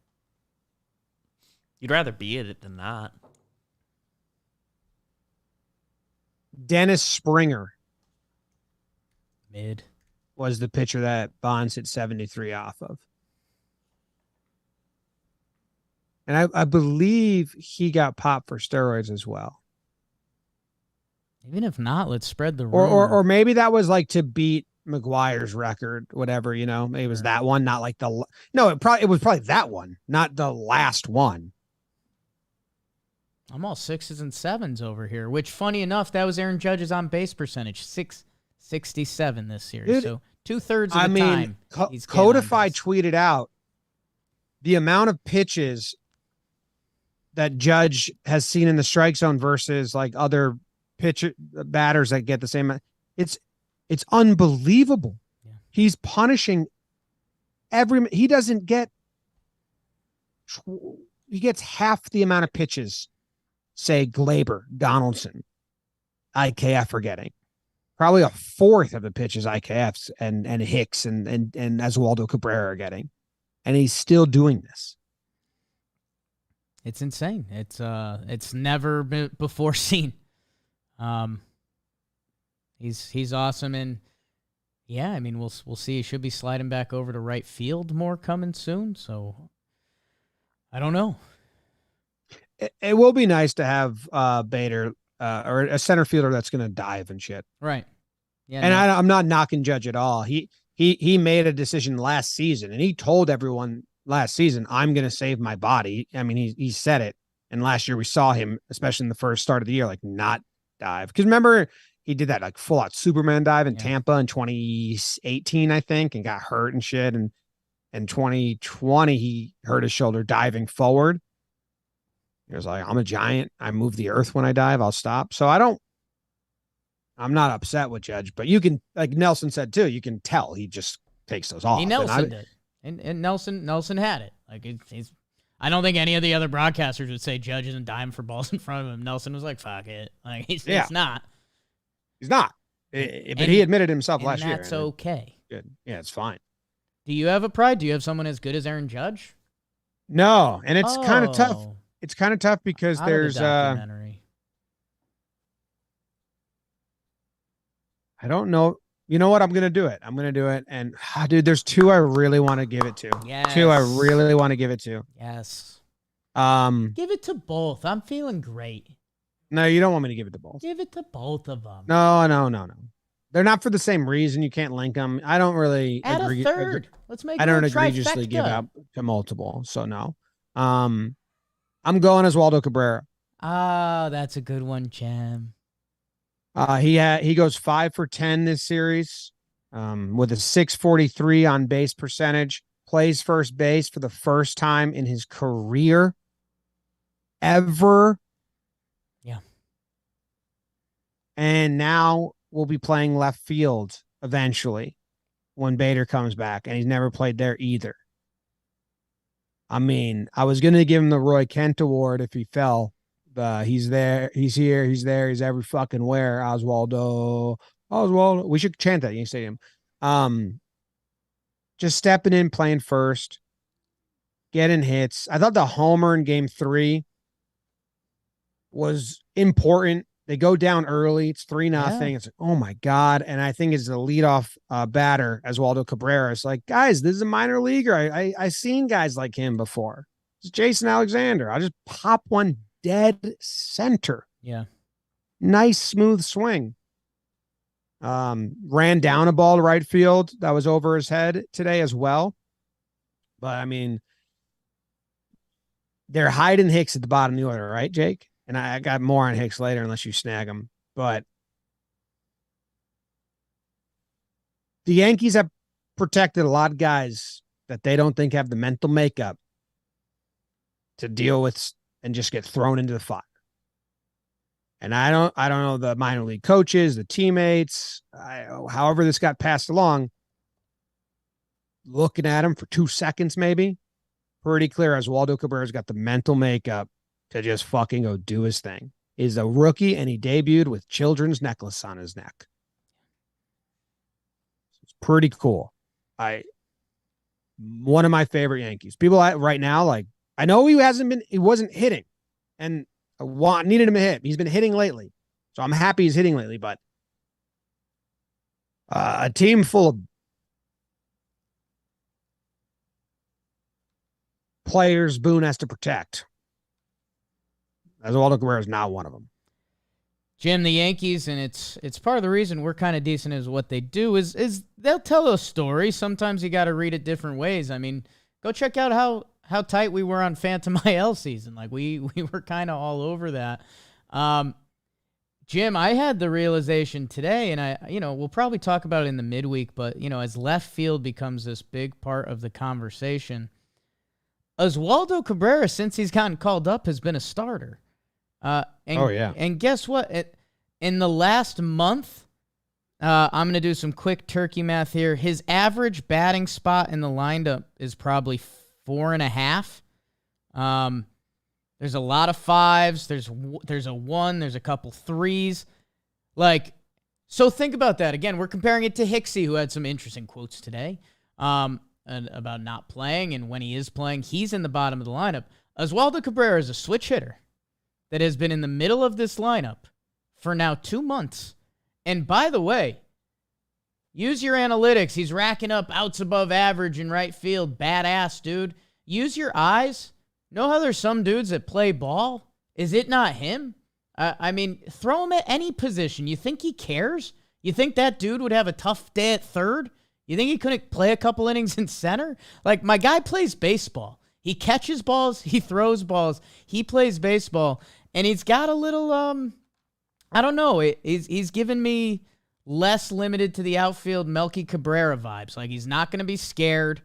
You'd rather be at it than not. Dennis Springer. Mid. Was the pitcher that Bonds hit 73 off of. And I believe he got popped for steroids as well. Even if not, let's spread the rumor. Or maybe that was like to beat McGuire's record, whatever, Maybe it was that one, not like it was probably that one, not the last one. I'm all 6s and 7s over here, which, funny enough, that was Aaron Judge's on base percentage, 667 this series. Dude, so 2/3 of the time. Codify tweeted out the amount of pitches that Judge has seen in the strike zone versus like other batters that get the same. It's unbelievable. Yeah. He's punishing he doesn't get, he gets half the amount of pitches, say Glaber, Donaldson, IKF are getting. Probably a fourth of the pitches IKFs and Hicks and Oswaldo Cabrera are getting. And he's still doing this. It's insane. It's never been before seen. He's awesome, and yeah, we'll see. He should be sliding back over to right field more coming soon. So I don't know. It will be nice to have Bader or a center fielder that's going to dive and shit. Right. Yeah. And I'm not knocking Judge at all. He made a decision last season, and he told everyone last season, I'm going to save my body. He said it. And last year we saw him, especially in the first start of the year, like not dive. Because remember, he did that like full out Superman dive in Tampa in 2018, I think, and got hurt and shit. And in 2020, he hurt his shoulder diving forward. He was like, I'm a giant. I move the earth when I dive. I'll stop. So I'm not upset with Judge, but you can, like Nelson said too, you can tell he just takes those off. Nelson did. And Nelson had it. Like he's. I don't think any of the other broadcasters would say Judge isn't diving for balls in front of him. Nelson was like, "Fuck it." Like he's not. He's not. But he admitted himself last year. That's okay. Good. Yeah, it's fine. Do you have a pride? Do you have someone as good as Aaron Judge? No, and it's kind of tough. It's kind of tough because there's documentary. I don't know. You know what? I'm going to do it. And dude, there's 2 I really want to give it to. Yes. 2 I really want to give it to. Yes. Give it to both. I'm feeling great. No, you don't want me to give it to both. Give it to both of them. No. They're not for the same reason. You can't link them. I don't really agree. A third. Let's make it I don't a egregiously trifecta. give out to multiple. So no. I'm going Oswaldo Cabrera. That's a good one, Jim. He goes 5 for 10 this series, with a 643 on base percentage, plays first base for the first time in his career ever. Yeah. And now we'll be playing left field eventually when Bader comes back, and he's never played there either. I was going to give him the Roy Kent Award if he fell he's there, he's here, he's there, he's every fucking where. Oswaldo. We should chant that at Yankee Stadium. Just stepping in, playing first, getting hits. I thought the homer in game 3 was important. They go down early. It's 3-0. Yeah. It's like, oh my God. And I think as the leadoff batter, Oswaldo Cabrera, it's like, guys, this is a minor leaguer. I seen guys like him before. It's Jason Alexander. I'll just pop one dead center. Yeah. Nice, smooth swing. Ran down a ball to right field that was over his head today as well. But I mean, they're hiding Hicks at the bottom of the order, right, Jake? And I got more on Hicks later unless you snag him. But the Yankees have protected a lot of guys that they don't think have the mental makeup to deal with and just get thrown into the fire. And I don't know the minor league coaches, the teammates, however this got passed along. Looking at him for 2 seconds, maybe, pretty clear Oswaldo Cabrera's got the mental makeup to just fucking go do his thing. He's a rookie and he debuted with children's necklace on his neck. It's pretty cool. One of my favorite Yankees. People right now, like, I know he wasn't hitting, and I needed him to hit. He's been hitting lately, so I'm happy he's hitting lately. But a team full of players Boone has to protect. Oswaldo Cabrera is not one of them. Jim, the Yankees, and it's part of the reason we're kind of decent is what they do is they'll tell a story. Sometimes you got to read it different ways. I mean, go check out how tight we were on Phantom IL season. Like we were kind of all over that. Jim, I had the realization today, and we'll probably talk about it in the midweek, but as left field becomes this big part of the conversation, Oswaldo Cabrera, since he's gotten called up, has been a starter. And guess what? In the last month, I'm going to do some quick turkey math here. His average batting spot in the lineup is probably 4.5. There's a lot of 5s. There's a 1. There's a couple 3s. So think about that. Again, we're comparing it to Hicksy, who had some interesting quotes today and about not playing, and when he is playing, he's in the bottom of the lineup. Oswaldo Cabrera is a switch hitter that has been in the middle of this lineup for now 2 months. And by the way, use your analytics. He's racking up outs above average in right field. Badass, dude. Use your eyes. Know how there's some dudes that play ball? Is it not him? I mean, throw him at any position. You think he cares? You think that dude would have a tough day at third? You think he couldn't play a couple innings in center? Like, my guy plays baseball. He catches balls. He throws balls. He plays baseball. And he's got a little, I don't know. He's given me less limited to the outfield Melky Cabrera vibes. Like, he's not going to be scared.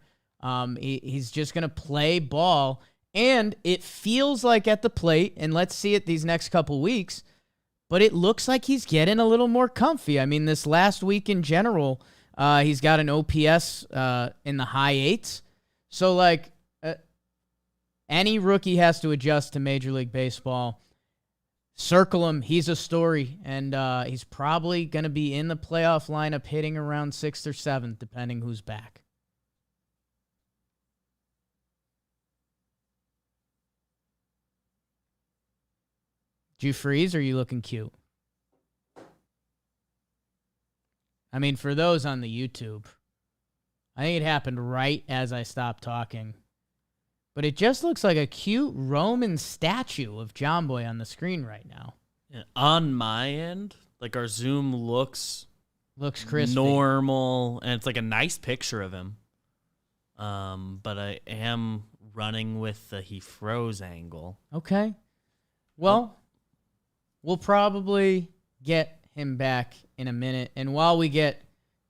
He's just going to play ball. And it feels like at the plate, and let's see it these next couple weeks, but it looks like he's getting a little more comfy. I mean, this last week in general, he's got an OPS in the high 8s. So, any rookie has to adjust to Major League Baseball. Circle him. He's a story, and he's probably going to be in the playoff lineup hitting around 6th or 7th, depending who's back. Did you freeze, or are you looking cute? I mean, for those on the YouTube, I think it happened right as I stopped talking. But it just looks like a cute Roman statue of John Boy on the screen right now. Yeah, on my end, our Zoom looks crispy, normal, and it's a nice picture of him. But I am running with the he froze angle. Okay. Well, we'll probably get him back in a minute. And while we get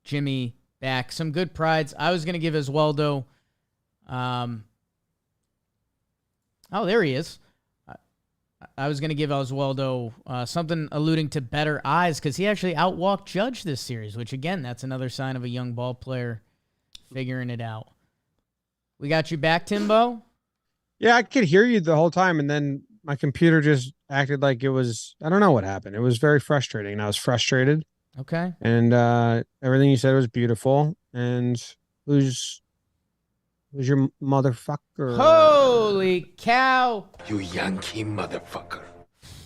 Jimmy back, some good prides. I was going to give Oswaldo... Oh, there he is. I was going to give Oswaldo something alluding to better eyes because he actually outwalked Judge this series, which, again, that's another sign of a young ball player figuring it out. We got you back, Timbo? Yeah, I could hear you the whole time, and then My computer just acted like it was. I don't know what happened. It was very frustrating. And I was frustrated. Okay. And everything you said was beautiful. And who's your motherfucker? Holy cow. You Yankee motherfucker.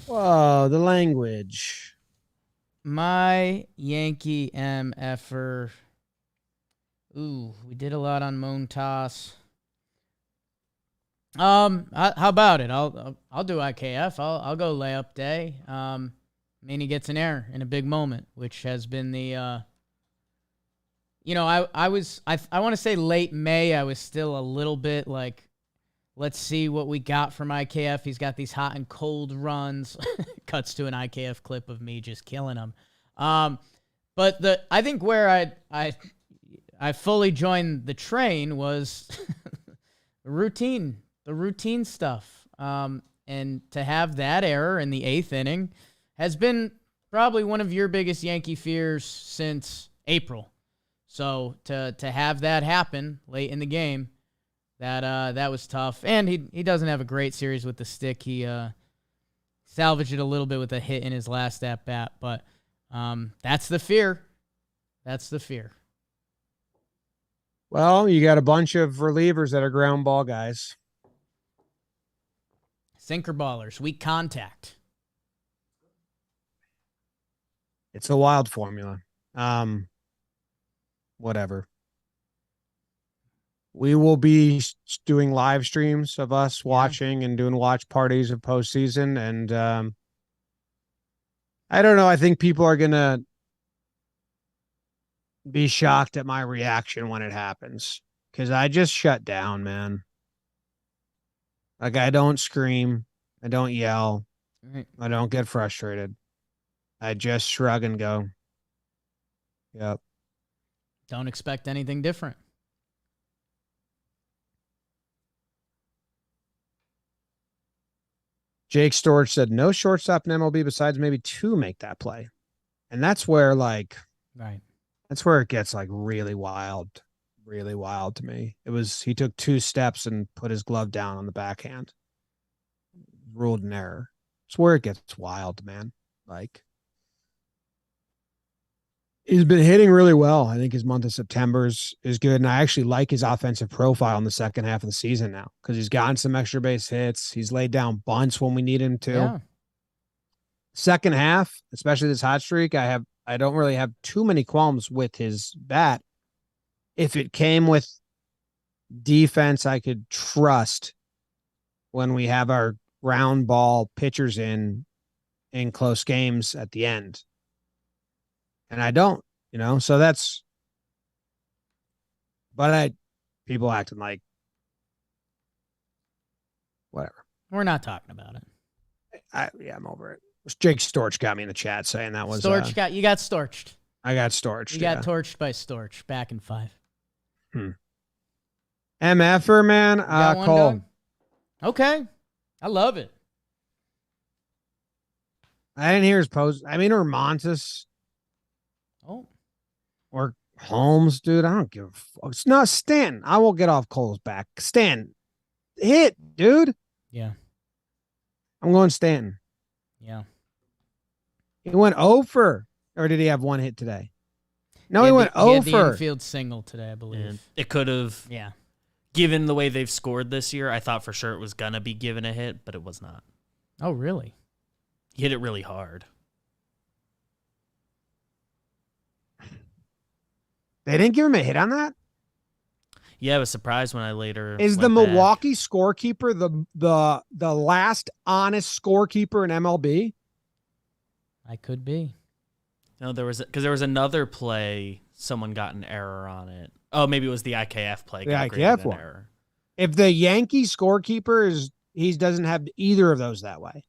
Whoa, the language. My Yankee MFer. Ooh, we did a lot on Montas. How about it? I'll do IKF. I'll go layup day. Manny gets an error in a big moment, which has been the I want to say late May, I was still a little bit like, let's see what we got from IKF. He's got these hot and cold runs. Cuts to an IKF clip of me just killing him. But I think where I fully joined the train was the routine stuff. And to have that error in the 8th inning has been probably one of your biggest Yankee fears since April. So to have that happen late in the game, that was tough. And he doesn't have a great series with the stick. He salvaged it a little bit with a hit in his last at bat, but that's the fear. That's the fear. Well, you got a bunch of relievers that are ground ball guys. Sinker ballers, weak contact. It's a wild formula. Whatever. We will be doing live streams of us watching and doing watch parties of postseason. And I don't know. I think people are going to be shocked at my reaction when it happens because I just shut down, man. Like, I don't scream. I don't yell. Right. I don't get frustrated. I just shrug and go, yep. Don't expect anything different. Jake Storch said no shortstop in MLB besides maybe 2 make that play. And that's where, like, right. That's where it gets like really wild to me. He took 2 steps and put his glove down on the backhand. Ruled an error. It's where it gets wild, man. Like, he's been hitting really well. I think his month of September is good. And I actually like his offensive profile in the second half of the season now because he's gotten some extra base hits. He's laid down bunts when we need him to. Yeah. Second half, especially this hot streak, I don't really have too many qualms with his bat. If it came with defense I could trust when we have our ground ball pitchers in close games at the end. And I don't, so that's, but people acting like, whatever. We're not talking about it. I'm over it. Jake Storch got me in the chat saying that was you got storched. I got Storch. You got torched by Storch back in 5. MFer, man. Cole. Dog? Okay. I love it. I didn't hear his post. I mean, or Montes. Oh. Or Holmes, dude. I don't give a fuck. It's not Stan. I will get off Cole's back. Stan. Hit, dude. Yeah. I'm going Stanton. Yeah. He went 0 for, or did he have 1 hit today? No, he went 0 the for. infield single today, I believe. And it could have. Yeah. Given the way they've scored this year, I thought for sure it was going to be given a hit, but it was not. Oh, really? He hit it really hard. They didn't give him a hit on that? Yeah, I was surprised when I later Is the went back. Milwaukee scorekeeper the last honest scorekeeper in MLB? I could be. No, there was another play. Someone got an error on it. Oh, maybe it was the IKF play. The got IKF graded an one. error. If the Yankee scorekeeper he doesn't have either of those that way.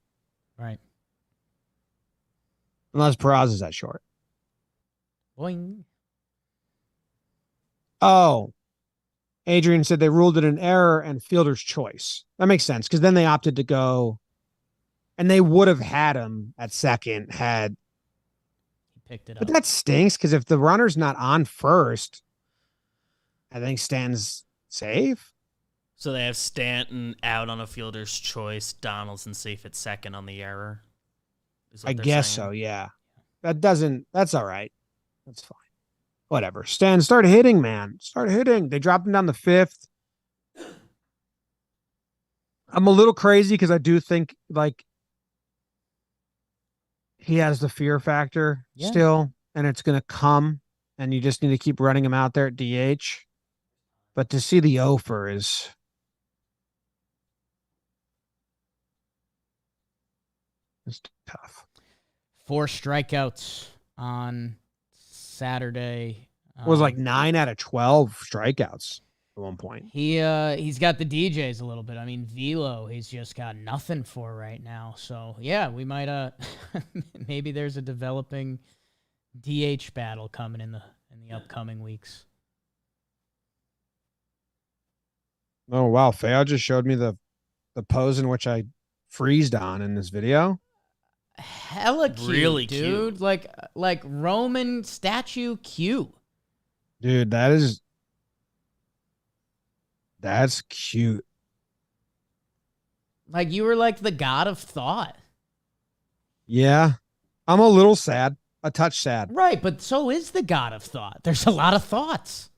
Right. Unless Peraza is that short. Boing. Oh. Adrian said they ruled it an error and fielder's choice. That makes sense because then they opted to go, and they would have had him at second had. He picked it up. But that stinks because if the runner's not on first, I think Stan's safe. So they have Stanton out on a fielder's choice, Donaldson safe at second on the error. I guess so, yeah. That's all right. That's fine. Whatever. Stan, start hitting, man. Start hitting. They dropped him down the 5th. I'm a little crazy because I do think, like, he has the fear factor still, and it's going to come, and you just need to keep running him out there at DH. But to see the offer is tough. 4 strikeouts on Saturday. It was like 9 out of 12 strikeouts at one point. He's got the DJs a little bit. I mean, Velo, he's just got nothing for right now. So yeah, we might maybe there's a developing DH battle coming in the upcoming weeks. Oh wow, Feo just showed me the pose in which I freezed on in this video. Hella cute, Really dude. cute. Like Roman statue cute. Dude, that's cute. Like you were like the god of thought. Yeah. I'm a little sad. A touch sad. Right, but so is the god of thought. There's a lot of thoughts.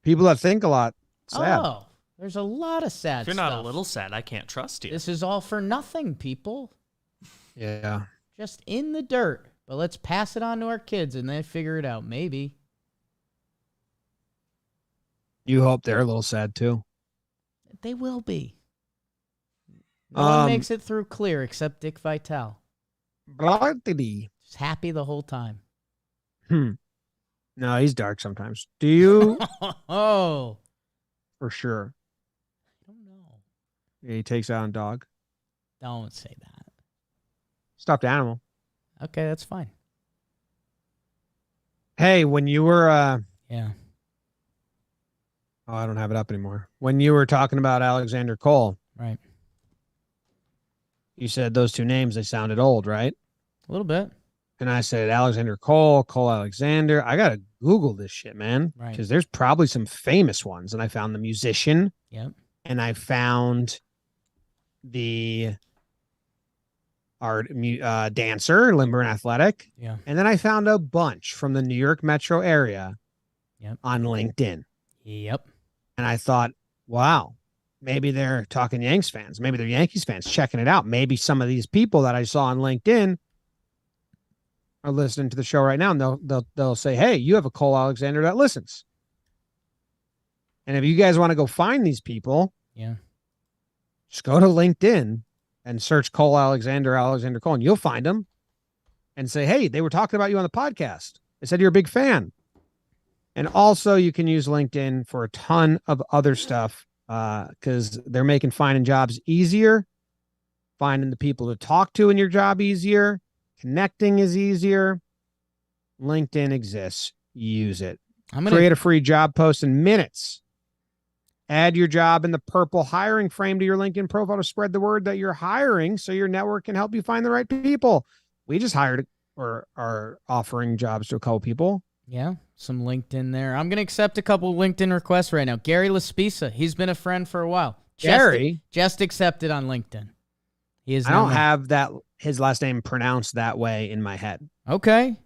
People that think a lot. Sad. Oh, there's a lot of sad If you're stuff. not a little sad, I can't trust you. This is all for nothing, people. Yeah. Just in the dirt. But let's pass it on to our kids and they figure it out. Maybe. You hope they're a little sad too. They will be. No one makes it through clear except Dick Vitale. Just happy the whole time. No, he's dark sometimes. Do you? Oh. For sure. I don't know. Yeah, he takes out a dog. Don't say that. Stuffed animal. Okay, that's fine. Hey, when you were Yeah. oh, I don't have it up anymore. When you were talking about Alexander Cole, Right. you said those two names, they sounded old, right? A little bit. And I said Alexander Cole, Cole Alexander. I gotta Google this shit, man. Right. Because there's probably some famous ones. And I found the musician. Yep. And I found the art dancer, limber and athletic. Yeah. And then I found a bunch from the New York metro area on LinkedIn. Yep. And I thought, wow, maybe they're talking Yanks fans. Maybe they're Yankees fans checking it out. Maybe some of these people that I saw on LinkedIn are listening to the show right now, and they'll say, hey, you have a Cole Alexander that listens. And if you guys want to go find these people, just go to LinkedIn and search Cole Alexander Cole, and you'll find them and say, hey, they were talking about you on the podcast. They said you're a big fan. And also you can use LinkedIn for a ton of other stuff because they're making finding jobs easier, finding the people to talk to in your job easier, connecting is easier. LinkedIn exists. Use it. Create a free job post in minutes. Add your job in the purple hiring frame to your LinkedIn profile to spread the word that you're hiring so your network can help you find the right people. We just hired or are offering jobs to a couple people. Yeah, some LinkedIn there. I'm going to accept a couple LinkedIn requests right now. Gary Laspisa, he's been a friend for a while. Gary? Just accepted on LinkedIn. He is. I don't have his last name pronounced that way in my head. Okay.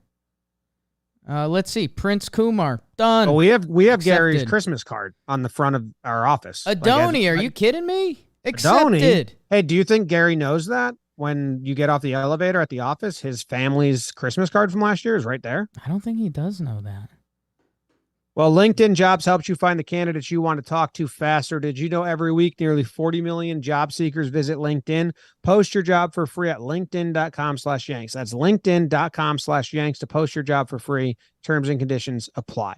Let's see. Prince Kumar. Done. Oh, we have Accepted. Gary's Christmas card on the front of our office. Adoni, are you kidding me? Accepted. Hey, do you think Gary knows that when you get off the elevator at the office, his family's Christmas card from last year is right there? I don't think he does know that. Well, LinkedIn Jobs helps you find the candidates you want to talk to faster. Did you know every week nearly 40 million job seekers visit LinkedIn? Post your job for free at linkedin.com/Yanks. That's linkedin.com/Yanks to post your job for free. Terms and conditions apply.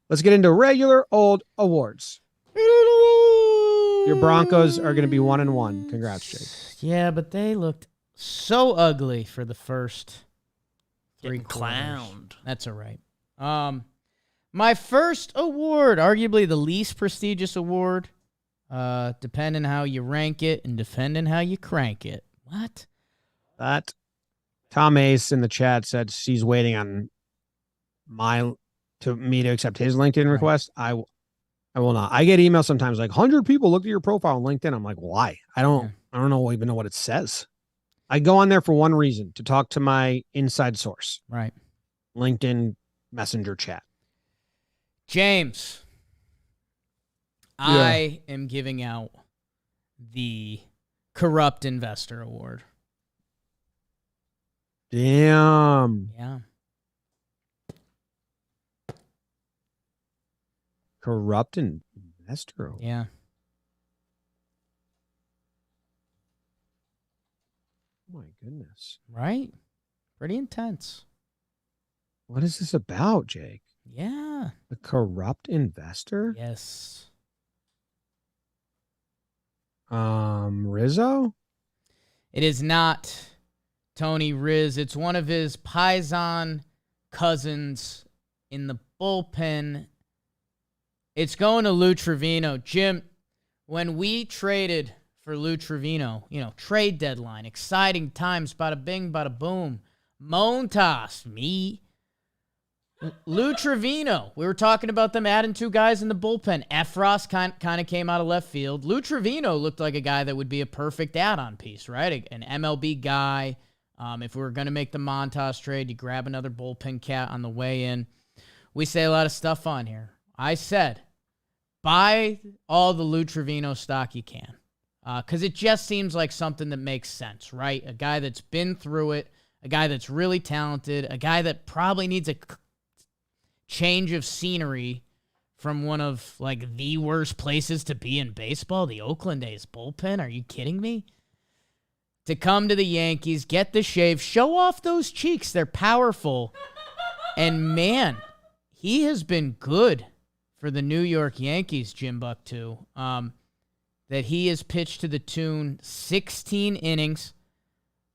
Let's get into regular old awards. Your Broncos are going to be 1-1. Congrats, Jake. Yeah, but they looked so ugly for the first 3 Getting quarters. clowned. That's all right. My first award, arguably the least prestigious award, depending how you rank it and depending how you crank it. What? That Tom Ace in the chat said he's waiting on me to accept his LinkedIn request. I will not. I get emails sometimes like 100 people looked at your profile on LinkedIn. I'm like, why? I don't even know what it says. I go on there for one reason, to talk to my inside source. Right. LinkedIn Messenger chat. James, I am giving out the Corrupt Investor Award. Damn. Yeah. Corrupt investor. Yeah. Oh my goodness. Right? Pretty intense. What is this about, Jake? Yeah. A corrupt investor? Yes. Rizzo? It is not Tony Riz. It's one of his Paisan cousins in the bullpen. It's going to Lou Trevino. Jim, when we traded for Lou Trevino, trade deadline, exciting times, bada bing, bada boom. Montas, me. Lou Trevino, we were talking about them adding 2 guys in the bullpen. Efros kind of came out of left field. Lou Trevino looked like a guy that would be a perfect add-on piece, right? An MLB guy. If we were going to make the Montas trade, you grab another bullpen cat on the way in. We say a lot of stuff on here. I said, buy all the Lou Trevino stock you can. Because it just seems like something that makes sense, right? A guy that's been through it, a guy that's really talented, a guy that probably needs a change of scenery from one of the worst places to be in baseball, the Oakland A's bullpen. Are you kidding me? To come to the Yankees, get the shave, show off those cheeks. They're powerful. And man, he has been good for the New York Yankees, Jim Buck, too. That he has pitched to the tune 16 innings,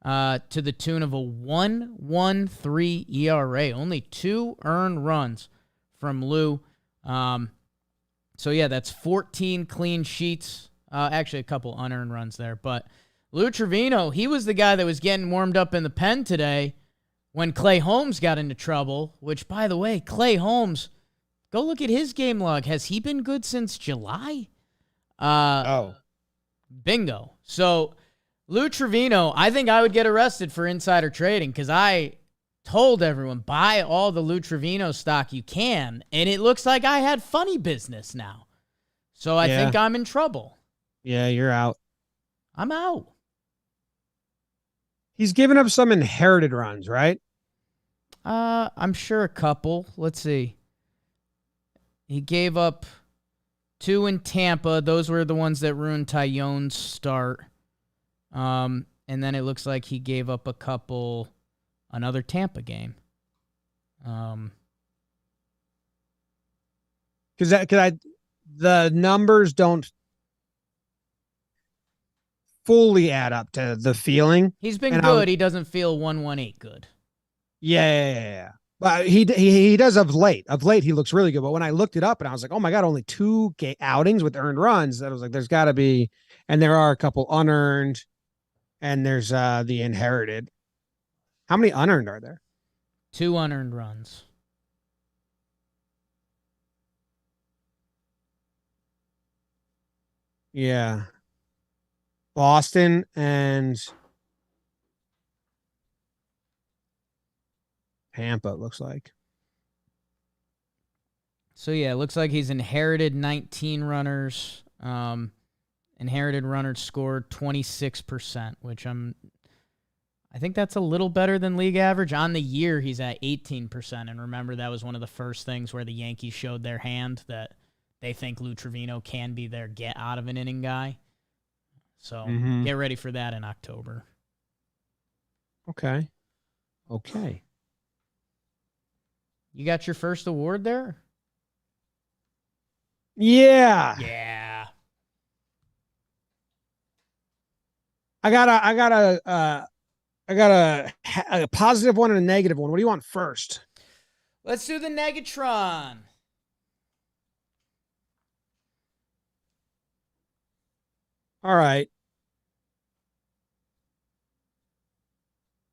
to the tune of a 1.13 ERA. Only 2 earned runs from Lou. So, yeah, that's 14 clean sheets. Actually, a couple unearned runs there. But Lou Trevino, he was the guy that was getting warmed up in the pen today when Clay Holmes got into trouble, which, by the way, Clay Holmes, go look at his game log. Has he been good since July? Bingo. So, Lou Trevino, I think I would get arrested for insider trading because I told everyone, buy all the Lou Trevino stock you can, and it looks like I had funny business now. So I think I'm in trouble. Yeah, you're out. I'm out. He's given up some inherited runs, right? I'm sure a couple. Let's see. He gave up 2 in Tampa. Those were the ones that ruined Tyone's start. And then it looks like he gave up a couple, another Tampa game. The numbers don't fully add up to the feeling. He's been good. He doesn't feel 118 good. Yeah. But he does of late. Of late, he looks really good. But when I looked it up and I was like, oh my God, only 2 outings with earned runs. I was like, there's got to be, and there are a couple unearned, and there's the inherited. How many unearned are there? 2 unearned runs. Yeah. Boston and Tampa, it looks like. So, yeah, it looks like he's inherited 19 runners. Inherited runners scored 26%, which I think that's a little better than league average. On the year, he's at 18%. And remember, that was one of the first things where the Yankees showed their hand that they think Lou Trevino can be their get-out-of-an-inning guy. So get ready for that in October. Okay. You got your first award there? Yeah. Yeah. I got a positive one and a negative one. What do you want first? Let's do the Negatron. All right.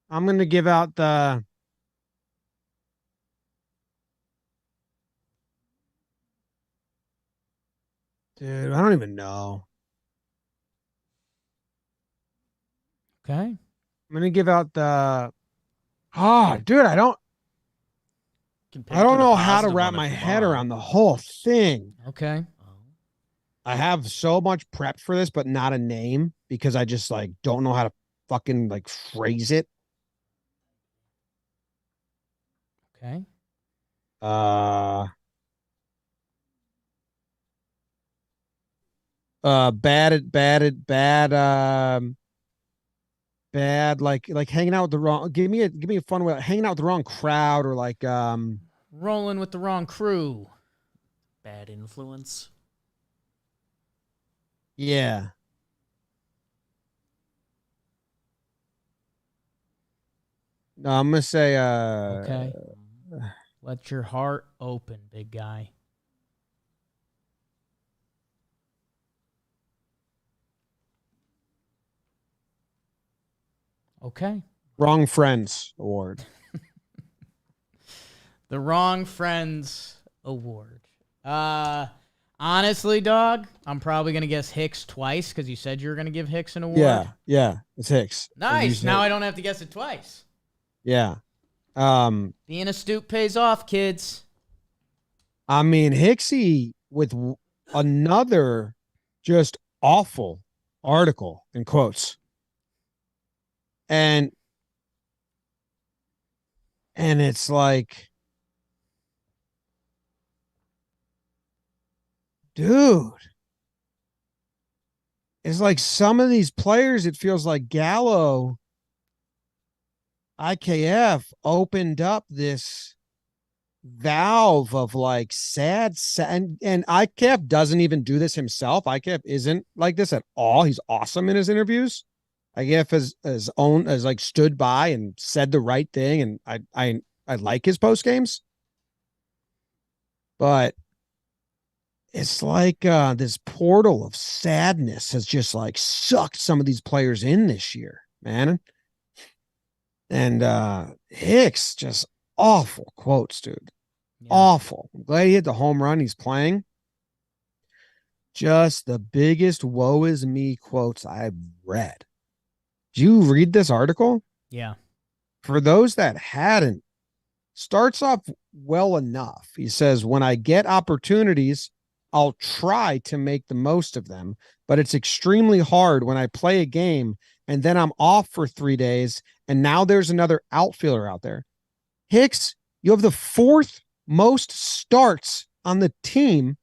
I'm going to give out the Dude, I don't even know. Okay. I'm gonna give out the. Oh, dude, I don't know how to wrap my head around the whole thing. Okay. I have so much prep for this, but not a name because I just like don't know how to fucking like phrase it. Okay. Uh bad like hanging out with the wrong give me a fun way hanging out with the wrong crowd or like Rolling with the wrong crew. Bad influence. yeah. No, I'm gonna say Okay. Let your heart open, big guy. Okay. Wrong Friends Award. The Wrong Friends Award. Honestly, dog, I'm probably gonna guess Hicks twice because you said you were gonna give Hicks an award. Yeah, it's Hicks. Nice. Now I don't have to guess it twice. Yeah. Being astute pays off, kids. I mean, Hicksy with another just awful article in quotes. And it's like, dude, it's like some of these players, it feels like Gallo, IKF opened up this valve of like sad and IKF doesn't even do this himself. IKF isn't like this at all. He's awesome in his interviews. IKF has like stood by and said the right thing, and I like his post games. But it's like this portal of sadness has just like sucked some of these players in this year, man. And Hicks just awful quotes, dude. Yeah. Awful. I'm glad he hit the home run. He's playing. Just the biggest woe is me quotes I've read. Did you read this article? Yeah. For those that hadn't, starts off well enough. He says, when I get opportunities, I'll try to make the most of them, but it's extremely hard when I play a game and then I'm off for 3 days and now there's another outfielder out there. Hicks, you have the fourth most starts on the team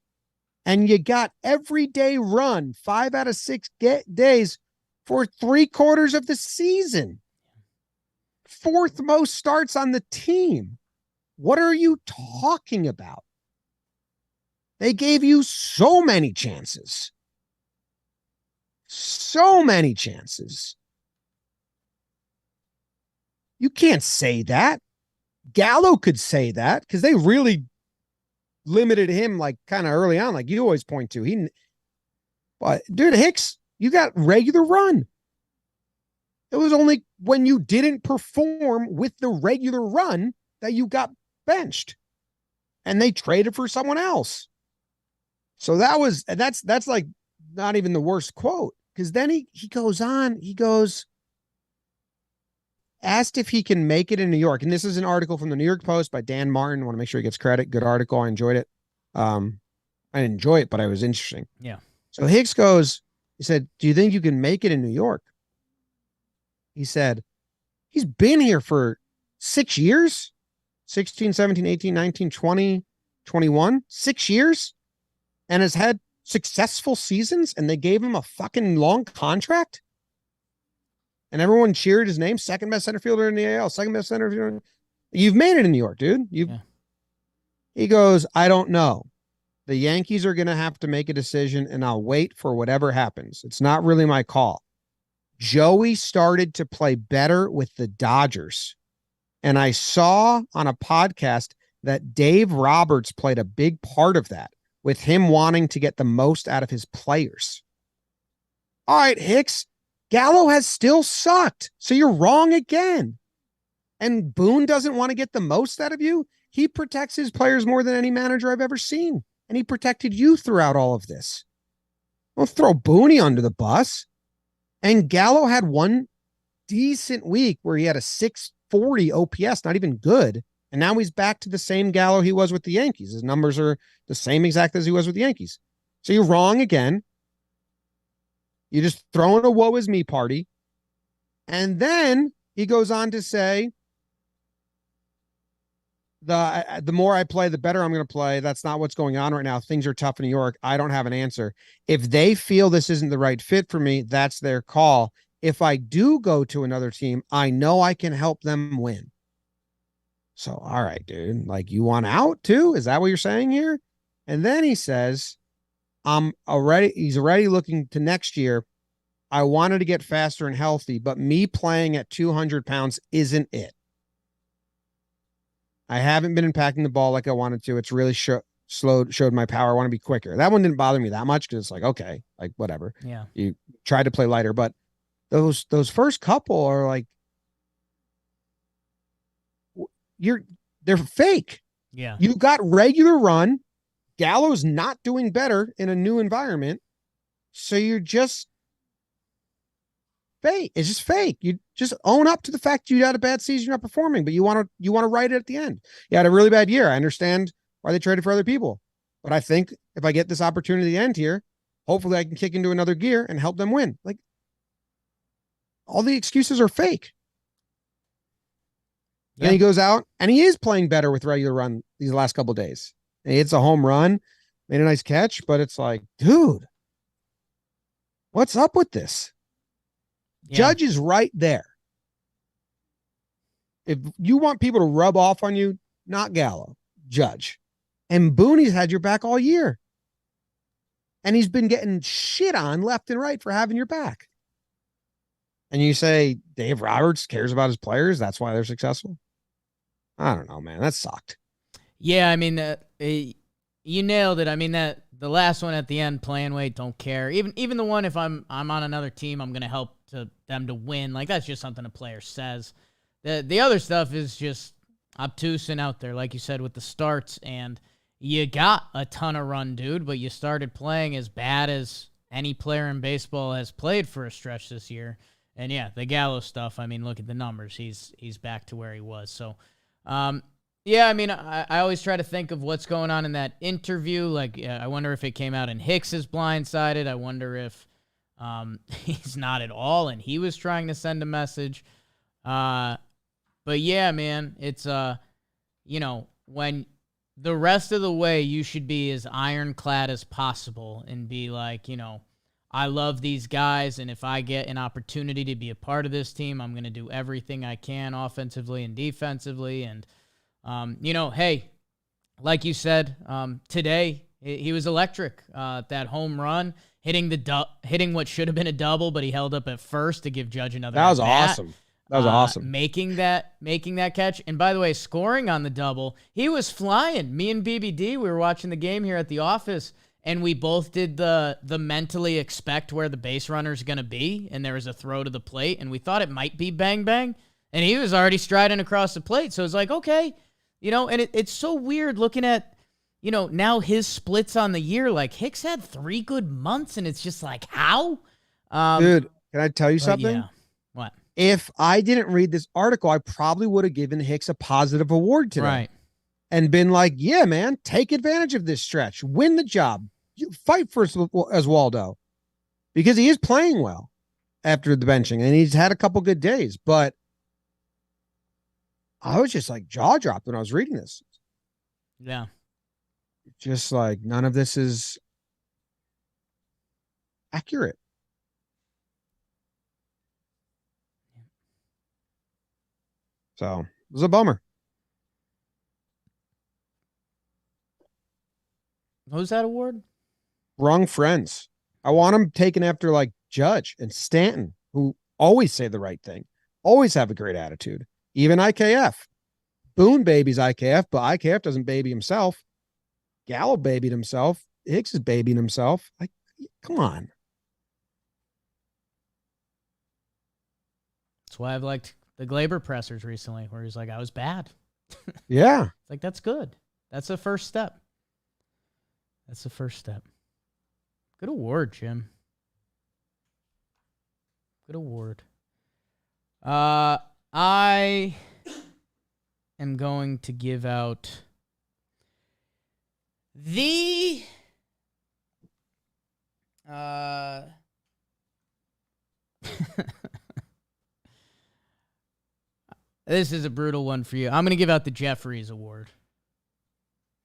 and you got every day run 5 out of 6 days for 3/4 of the season. Fourth most starts on the team. What are you talking about? They gave you so many chances. So many chances. You can't say that. Gallo could say that because they really limited him like kind of early on, like you always point to. But dude, Hicks, you got regular run. It was only when you didn't perform with the regular run that you got benched and they traded for someone else. So that's like not even the worst quote. Cause then he goes on, he goes, asked if he can make it in New York. And this is an article from the New York Post by Dan Martin. I want to make sure he gets credit. Good article. I enjoyed it. I didn't enjoy it, but it was interesting. Yeah. So Hicks goes, he said, do you think you can make it in New York? He said, he's been here for 6 years, 16, 17, 18, 19, 20, 21, 6 years, and has had successful seasons, and they gave him a fucking long contract. And everyone cheered his name, second best center fielder in the AL, second best center fielder. You've made it in New York, dude. He goes, I don't know. The Yankees are going to have to make a decision, and I'll wait for whatever happens. It's not really my call. Joey started to play better with the Dodgers. And I saw on a podcast that Dave Roberts played a big part of that, with him wanting to get the most out of his players. All right, Hicks, Gallo has still sucked, so you're wrong again. And Boone doesn't want to get the most out of you. He protects his players more than any manager I've ever seen. And he protected you throughout all of this. Don't throw Booney under the bus. And Gallo had one decent week where he had a 640 OPS, not even good. And now he's back to the same Gallo he was with the Yankees. His numbers are the same exact as he was with the Yankees. So you're wrong again. You're just throwing a woe is me party. And then he goes on to say, the more I play, the better I'm going to play. That's not what's going on right now. Things are tough in New York. I don't have an answer. If they feel this isn't the right fit for me, that's their call. If I do go to another team, I know I can help them win. So, all right, dude, like you want out too? Is that what you're saying here? And then he says, he's already looking to next year. I wanted to get faster and healthy, but me playing at 200 pounds isn't it. I haven't been impacting the ball like I wanted to. It's really showed my power. I want to be quicker. That one didn't bother me that much because it's like, okay, like whatever. Yeah. You tried to play lighter, but those first couple are like, they're fake. Yeah. You got regular run. Gallo's not doing better in a new environment. So you're just fake. It's just fake. You just own up to the fact you had a bad season, you're not performing, but you want to write it at the end. You had a really bad year. I understand why they traded for other people. But I think if I get this opportunity at the end here, hopefully I can kick into another gear and help them win. Like all the excuses are fake. Yeah. And he goes out and he is playing better with regular run these last couple of days. And he hits a home run, made a nice catch, but it's like, dude, what's up with this? Yeah. Judge is right there. If you want people to rub off on you, not Gallo, Judge. And Booney's had your back all year. And he's been getting shit on left and right for having your back. And you say Dave Roberts cares about his players, that's why they're successful? I don't know, man. That sucked. Yeah, I mean, you nailed it. I mean, that the last one at the end, playing weight, don't care. Even the one, if I'm on another team, I'm going to help them to win. Like, that's just something a player says. The other stuff is just obtuse and out there, like you said, with the starts. And you got a ton of run, dude, but you started playing as bad as any player in baseball has played for a stretch this year. And yeah, the Gallo stuff, I mean, look at the numbers. He's back to where he was. So, yeah, I mean, I always try to think of what's going on in that interview. Like, I wonder if it came out and Hicks is blindsided. I wonder if he's not at all and he was trying to send a message. But yeah, man, it's, when the rest of the way you should be as ironclad as possible and be like, I love these guys, and if I get an opportunity to be a part of this team, I'm going to do everything I can offensively and defensively. And, hey, like you said, today he was electric. That home run, hitting what should have been a double, but he held up at first to give Judge another. That was awesome. That was awesome. Making that catch. And by the way, scoring on the double, he was flying. Me and BBD, we were watching the game here at the office, and we both did the mentally expect where the base runner's going to be, and there was a throw to the plate, and we thought it might be bang, bang, and he was already striding across the plate. So it's like, okay, and it's so weird looking at, now his splits on the year. Like, Hicks had 3 good months, and it's just like, how? Dude, can I tell you something? Yeah. What? If I didn't read this article, I probably would have given Hicks a positive award today. Right. And been like, yeah, man, take advantage of this stretch. Win the job. You fight for Oswaldo. Because he is playing well after the benching. And he's had a couple good days. But I was just like jaw dropped when I was reading this. Yeah. Just like none of this is accurate. So it was a bummer. What was that award? Wrong friends. I want them taken after like Judge and Stanton, who always say the right thing, always have a great attitude. Even IKF. Boone babies IKF, but IKF doesn't baby himself. Gallo babied himself. Hicks is babying himself. Like, come on. That's why I've liked the Glaber pressers recently, where he's like, I was bad. Yeah. It's like, that's good. That's the first step. That's the first step. Good award, Jim. Good award. I am going to give out the this is a brutal one for you. I'm going to give out the Geoffrey's award.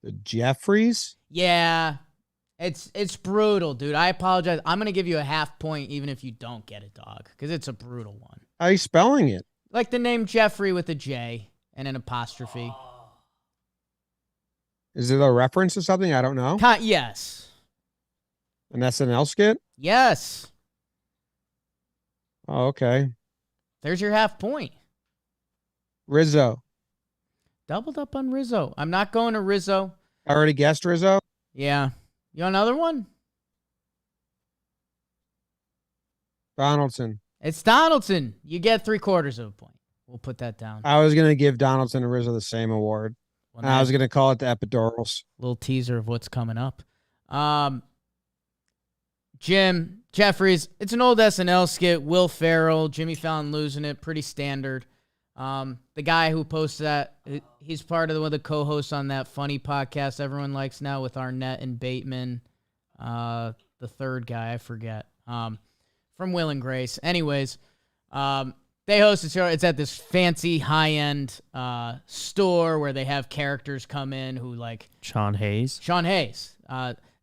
The Jeffries? Yeah. It's brutal, dude. I apologize. I'm going to give you a half point even if you don't get it, dog, because it's a brutal one. How are you spelling it? Like the name Geoffrey with a J and an apostrophe. Is it a reference to something? I don't know. Yes. An SNL skit? Yes. Oh, okay. There's your half point. Rizzo. Doubled up on Rizzo. I'm not going to Rizzo. I already guessed Rizzo. Yeah. You want another one? Donaldson. It's Donaldson. You get 3/4 of a point. We'll put that down. I was going to give Donaldson and Rizzo the same award. Well, And I was going to call it the epidurals. little teaser of what's coming up. Jim, Jeffries, it's an old SNL skit. Will Ferrell, Jimmy Fallon losing it. Pretty standard. The guy who posted that, he's part of one of the co-hosts on that funny podcast everyone likes now with Arnett and Bateman. The third guy, I forget. From Will and Grace. Anyways, they host a show. It's at this fancy high-end store where they have characters come in who like Sean Hayes.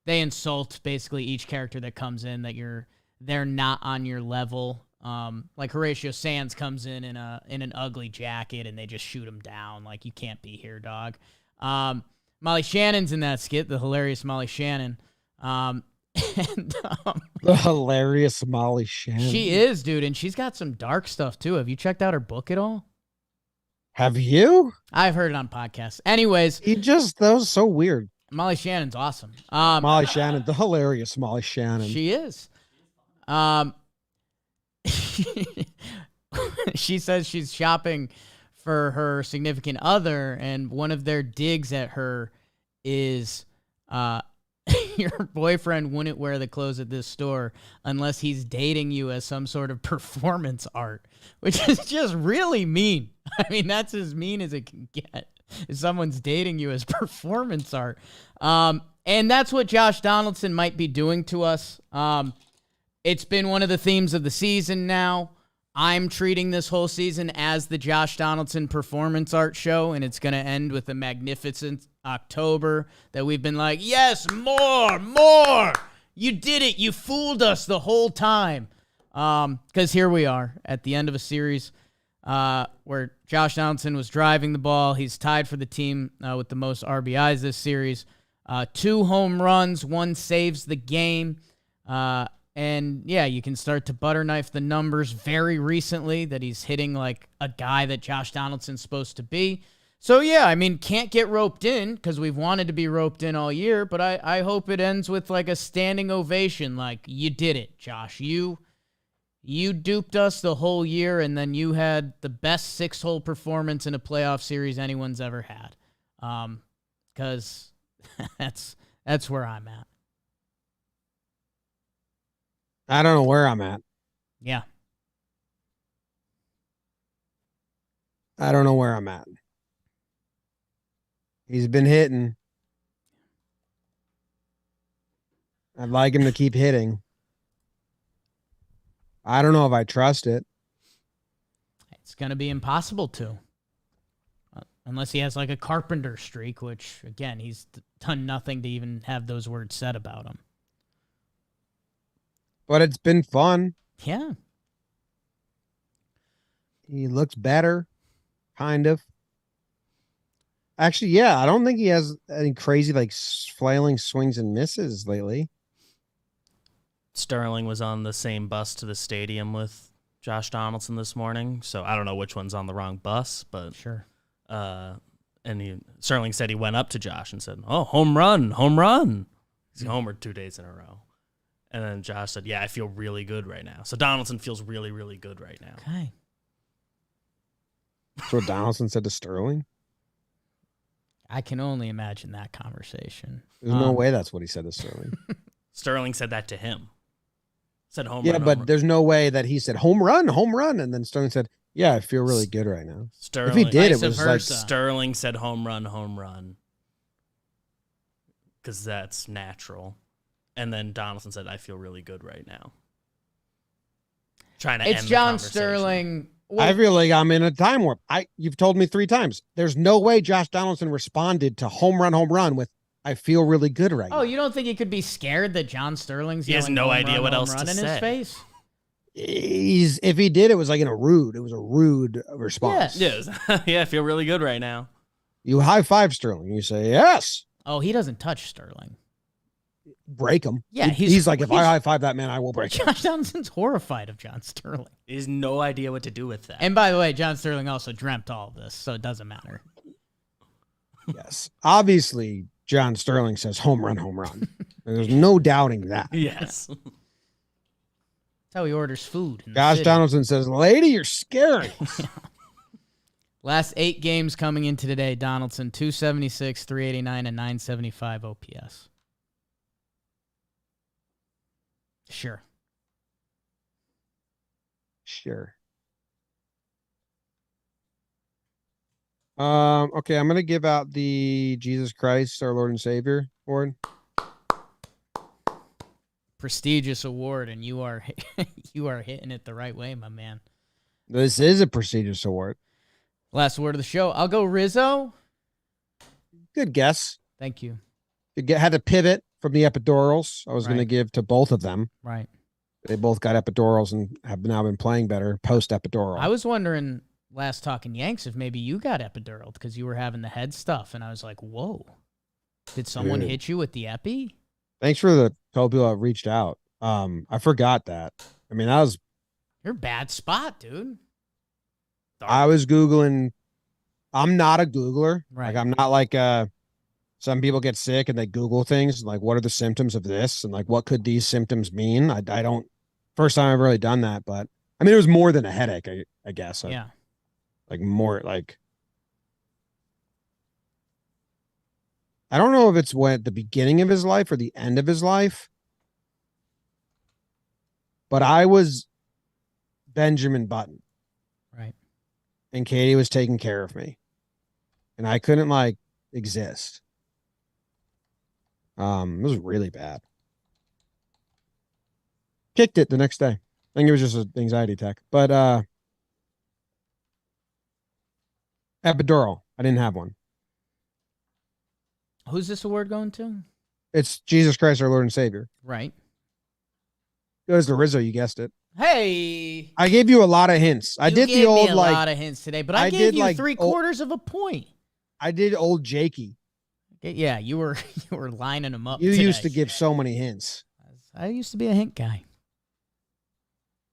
They insult basically each character that comes in that they're not on your level. Like Horatio Sands comes in an ugly jacket and they just shoot him down. Like, you can't be here, dog. Molly Shannon's in that skit, the hilarious Molly Shannon. The hilarious Molly Shannon. She is, dude, and she's got some dark stuff too. Have you checked out her book at all? Have you? I've heard it on podcasts. Anyways, That was so weird. Molly Shannon's awesome. Molly Shannon, the hilarious Molly Shannon. She is. She says she's shopping for her significant other, and one of their digs at her is your boyfriend wouldn't wear the clothes at this store unless he's dating you as some sort of performance art, which is just really mean. I mean, that's as mean as it can get. If someone's dating you as performance art. And that's what Josh Donaldson might be doing to us. It's been one of the themes of the season now. I'm treating this whole season as the Josh Donaldson performance art show, and it's going to end with a magnificent October that we've been like, yes, more. You did it. You fooled us the whole time. Because here we are at the end of a series where Josh Donaldson was driving the ball. He's tied for the team with the most RBIs this series. 2 home runs, 1 saves the game. And yeah, you can start to butter knife the numbers very recently that he's hitting like a guy that Josh Donaldson's supposed to be. So yeah, I mean, can't get roped in because we've wanted to be roped in all year, but I hope it ends with like a standing ovation. Like, you did it, Josh. You duped us the whole year, and then you had the best 6-hole performance in a playoff series anyone's ever had. Because that's where I'm at. I don't know where I'm at. Yeah. I don't know where I'm at. He's been hitting. I'd like him to keep hitting. I don't know if I trust it. It's going to be impossible to. Unless he has like a carpenter streak, which, again, he's done nothing to even have those words said about him. But it's been fun. Yeah. He looks better, kind of. Actually, yeah, I don't think he has any crazy, like, flailing swings and misses lately. Sterling was on the same bus to the stadium with Josh Donaldson this morning, so I don't know which one's on the wrong bus, but Sure. Sterling said he went up to Josh and said, "Oh, home run." He's homered 2 days in a row. And then Josh said, "Yeah, I feel really good right now." So Donaldson feels really, really good right now. Okay. That's what Donaldson said to Sterling. I can only imagine that conversation. There's no way that's what he said to Sterling. Sterling said that to him. Said home Yeah, run. but home there's no way that he said home run, and then Sterling said, "Yeah, I feel really good right now." Sterling, If he did, it Vice was like versa. Sterling said home run. Because that's natural. And then Donaldson said, I feel really good right now. Trying to It's end the John conversation. Sterling. I feel like I'm in a time warp. You've told me 3 times. There's no way Josh Donaldson responded to home run with "I feel really good right now." Oh, you don't think he could be scared that John Sterling's He has yelling no home idea run, what home else run to in his say. face? If he did, it was like it was a rude response. Yes. Yeah, I feel really good right now. You high five Sterling. You say yes. Oh, he doesn't touch Sterling. Break him. Yeah, he's like, if I high five that man, I will break him. Josh Donaldson's horrified of John Sterling. He has no idea what to do with that. And by the way, John Sterling also dreamt all of this, so it doesn't matter. Yes. Obviously, John Sterling says home run. There's no doubting that. Yes. That's how he orders food. in the Josh city. Donaldson says, "Lady, you're scary." Last 8 games coming into today, Donaldson 276, 389, and 975 OPS. Sure. Sure. Okay, I'm gonna give out the Jesus Christ, our Lord and Savior award. Prestigious award, and you are you are hitting it the right way, my man. This is a prestigious award. Last word of the show. I'll go Rizzo. Good guess. Thank you. Had to pivot from the epidurals. I was going to Right. give to both of them. Right. They both got epidurals and have now been playing better post epidural. I was wondering last Talkin Yanks if maybe you got epiduraled because you were having the head stuff, and I was like, whoa. Did someone Dude. hit you with the epi? Thanks for the couple people that reached out. I forgot that. I mean, You're a bad spot, dude. I was Googling. I'm not a Googler. Right. Like, I'm not like some people get sick and they Google things like, what are the symptoms of this? And like, what could these symptoms mean? I don't, first time I've really done that, but I mean, it was more than a headache, I guess. Yeah. Like more like, I don't know if it's when at the beginning of his life or the end of his life, but I was Benjamin Button. Right. And Katie was taking care of me, and I couldn't like exist. It was really bad. Kicked it the next day. I think it was just an anxiety attack, but epidural. I didn't have one. Who's this award going to? It's Jesus Christ, our Lord and Savior. Right. Goes to Rizzo. You guessed it. Hey. I gave you a lot of hints. I You did gave the old me a like lot of hints today, but I gave did, you like, 3/4 of a point. I did old Jakey. Yeah, you were you were lining them up. You today. used to give so many hints. I used to be a hint guy.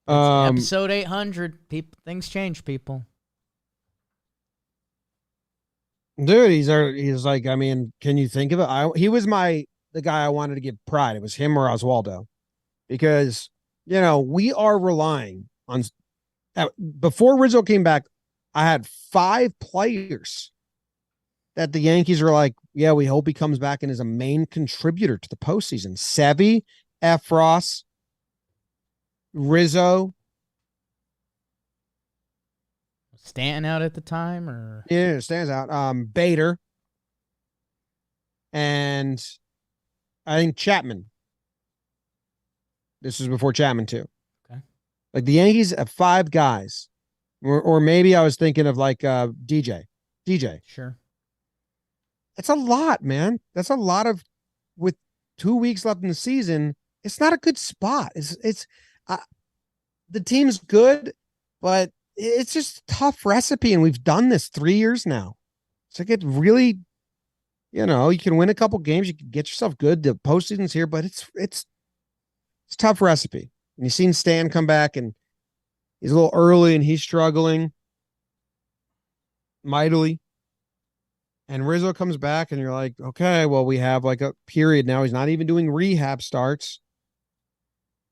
It's episode 800. People, things change, people. Dude, he's like, I mean, can you think of it? He was the guy I wanted to give pride. It was him or Oswaldo, because we are relying on. Before Rizzo came back, I had 5 players that the Yankees are like, yeah, we hope he comes back and is a main contributor to the postseason. Sevy, Efros, Rizzo. Stanton out at the time, or Yeah, it stands out. Bader. And I think Chapman. This was before Chapman too. Okay. Like the Yankees have 5 guys. Or maybe I was thinking of like DJ. DJ. sure. That's a lot, man. That's a lot of, with 2 weeks left in the season. It's not a good spot. It's the team's good, but it's just a tough recipe, and we've done this 3 years now. It's like it really, you can win a couple games, you can get yourself good. The postseason's here, but it's a tough recipe. And you've seen Stan come back, and he's a little early, and he's struggling mightily. And Rizzo comes back, and you're like, okay, well, we have like a period now. He's not even doing rehab starts.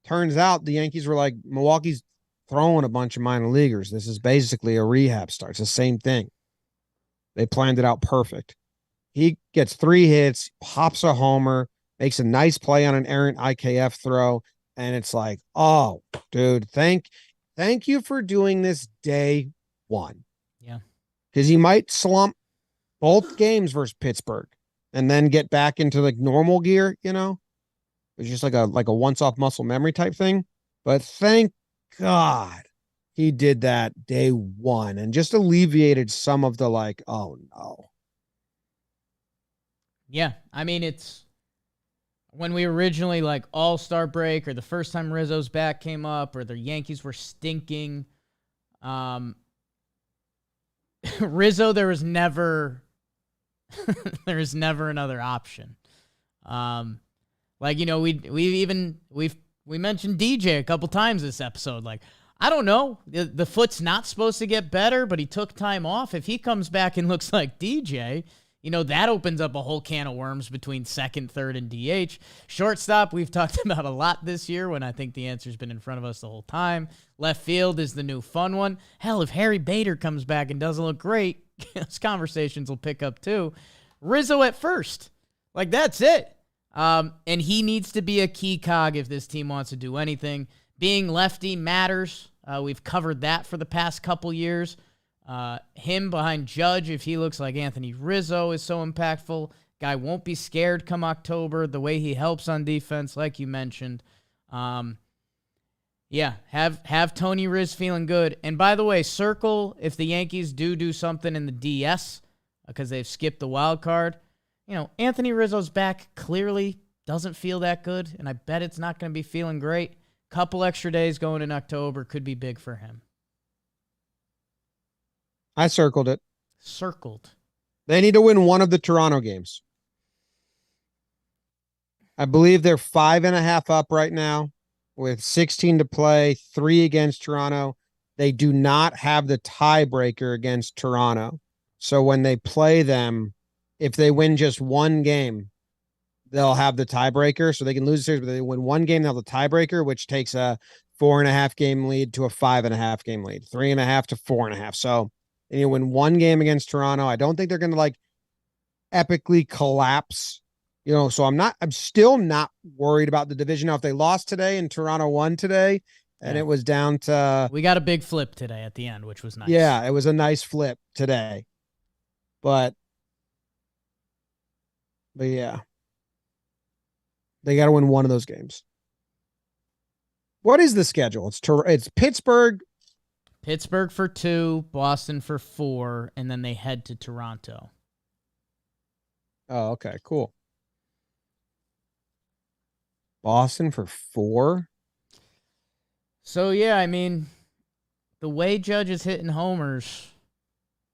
Turns out the Yankees were like, Milwaukee's throwing a bunch of minor leaguers. This is basically a rehab start. It's the same thing. They planned it out perfect. He gets 3 hits, pops a homer, makes a nice play on an errant IKF throw, and it's like, oh, dude, thank you for doing this day one. Yeah. Because he might slump both games versus Pittsburgh and then get back into like normal gear, you know? It's just like a once off muscle memory type thing. But thank God he did that day one and just alleviated some of the like, oh no. Yeah. I mean, it's when we originally like All-Star break or the first time Rizzo's back came up or the Yankees were stinking. Rizzo, there was never another option. Like, you know, we mentioned DJ a couple times this episode. Like, I don't know. The foot's not supposed to get better, but he took time off. If he comes back and looks like DJ, you know, that opens up a whole can of worms between second, third, and DH. Shortstop, we've talked about a lot this year when I think the answer's been in front of us the whole time. Left field is the new fun one. Hell, if Harry Bader comes back and doesn't look great, those conversations will pick up too. Rizzo at first. Like, that's it. And he needs to be a key cog if this team wants to do anything. Being lefty matters. We've covered that for the past couple years. Him behind Judge, if he looks like Anthony Rizzo, is so impactful. Guy won't be scared come October. The way he helps on defense, like you mentioned. Yeah, have Tony Riz feeling good. And by the way, circle if the Yankees do something in the DS because they've skipped the wild card. You know, Anthony Rizzo's back clearly doesn't feel that good, and I bet it's not going to be feeling great. Couple extra days going in October could be big for him. I circled it. Circled. They need to win one of the Toronto games. I believe they're 5.5 up right now with 16 to play, 3 against Toronto. They do not have the tiebreaker against Toronto. So when they play them, if they win just one game, they'll have the tiebreaker. So they can lose the series, but they win one game, they'll have the tiebreaker, which takes a 4.5 game lead to a 5.5 game lead, 3.5 to 4.5. So and you win one game against Toronto. I don't think they're going to like epically collapse, you know, so I'm still not worried about the division. Now, if they lost today and Toronto won today and it was down to, we got a big flip today at the end, which was nice. Yeah, it was a nice flip today, but yeah, they got to win one of those games. What is the schedule? It's Pittsburgh for 2, Boston for 4, and then they head to Toronto. Oh, okay, cool. Boston for 4? So, yeah, I mean, the way Judge is hitting homers,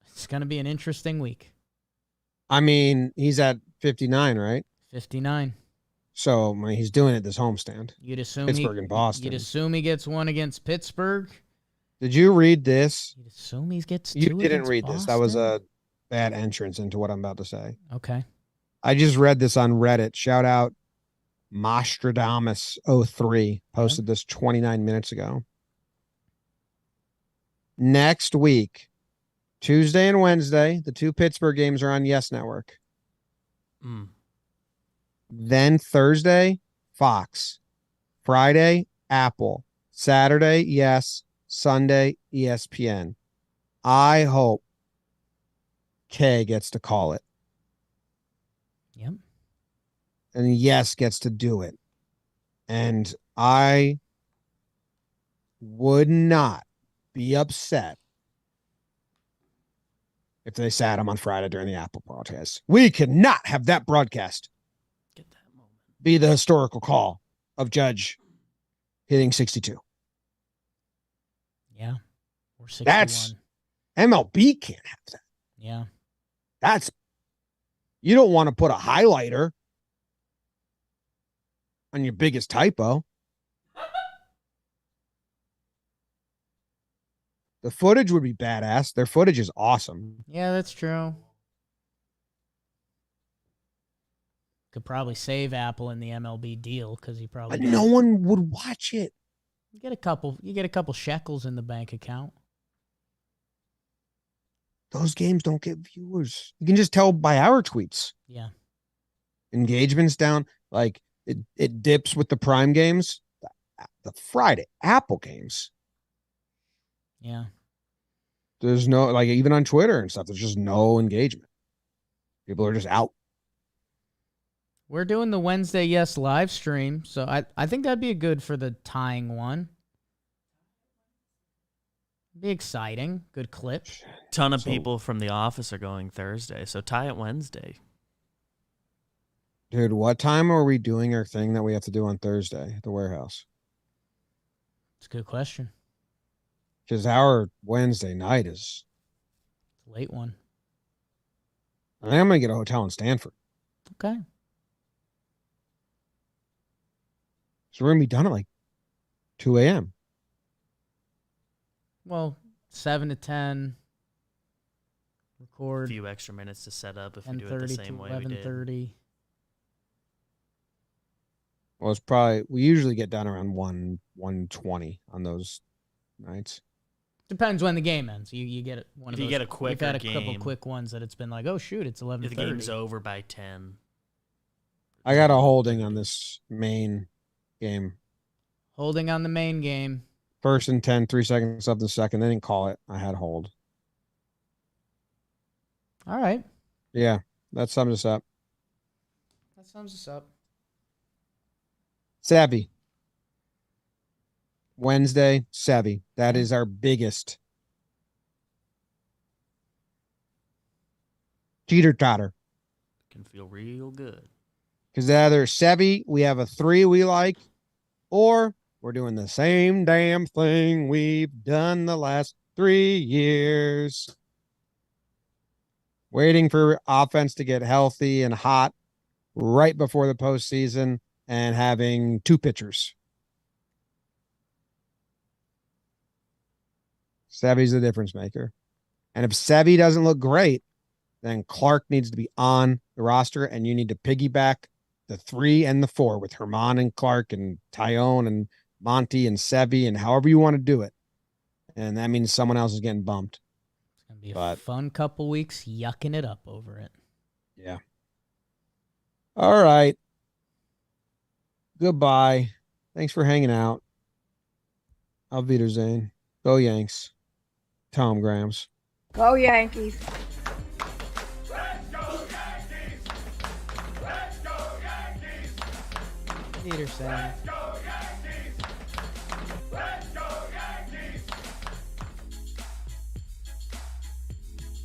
it's going to be an interesting week. I mean, he's at 59, right? 59. So, I mean, he's doing it this homestand. You'd assume Pittsburgh and Boston. You'd assume he gets one against Pittsburgh. Did you read this? You'd assume he gets 2 You didn't against read Boston? this. That was a bad entrance into what I'm about to say. Okay. I just read this on Reddit. Shout out Mostradamus03 posted this 29 minutes ago. Next week, Tuesday and Wednesday, the 2 Pittsburgh games are on Yes Network. Then Thursday, Fox. Friday, Apple. Saturday, Yes. Sunday, ESPN. I hope K gets to call it. Yep. And Yes gets to do it. And I would not be upset if they sat him on Friday during the Apple broadcast. We cannot have that broadcast Get that moment. be the historical call of Judge hitting 62. Yeah. Or 61. That's MLB can't have that. Yeah. That's you don't want to put a highlighter on your biggest typo. The footage would be badass. Their footage is awesome. Yeah, that's true. Could probably save Apple in the MLB deal because he probably But no one would watch it. You get a couple shekels in the bank account. Those games don't get viewers. You can just tell by our tweets. Yeah. Engagement's down. Like it dips with the prime games, the Friday Apple games. Yeah. There's no, like, even on Twitter and stuff, there's just no engagement. People are just out. We're doing the Wednesday Yes live stream, so I think that'd be good for the tying one. Be exciting. Good clip. Ton of So- people from the office are going Thursday, so tie it Wednesday. Dude, what time are we doing our thing that we have to do on Thursday at the warehouse? It's a good question. Because our Wednesday night is, It's a late one. I think I'm going to get a hotel in Stanford. Okay. So we're going to be done at like 2 a.m. Well, 7 to 10. A Record few extra minutes to set up if we do it the 10:30 same to way we did. 11:30. Well, it's probably, we usually get done around 1:20 on those nights. Depends when the game ends. You get it. One If of you those, get a we've quicker had a couple game. quick ones that it's been like, oh shoot, it's 11:30. If the game's over by 10. I got a holding on this main game. Holding on the main game. First and 10, 3 seconds left in the second. They didn't call it. I had hold. All right. Yeah, that sums us up. That sums us up. Savvy. Wednesday, Savvy. That is our biggest teeter totter. Can feel real good. Because either Savvy, we have a 3 we like, or we're doing the same damn thing we've done the last 3 years. Waiting for offense to get healthy and hot right before the postseason and having 2 pitchers. Savvy's the difference maker. And if Savvy doesn't look great, then Clark needs to be on the roster, and you need to piggyback the 3 and the 4 with Herman and Clark and Tyone and Monty and Sevy and however you want to do it. And that means someone else is getting bumped. It's going to be a But- fun couple weeks yucking it up over it. Yeah. All right. Goodbye. Thanks for hanging out. Auf Wiedersehen. Go Yanks. Tom Grams. Go Yankees. Peterson.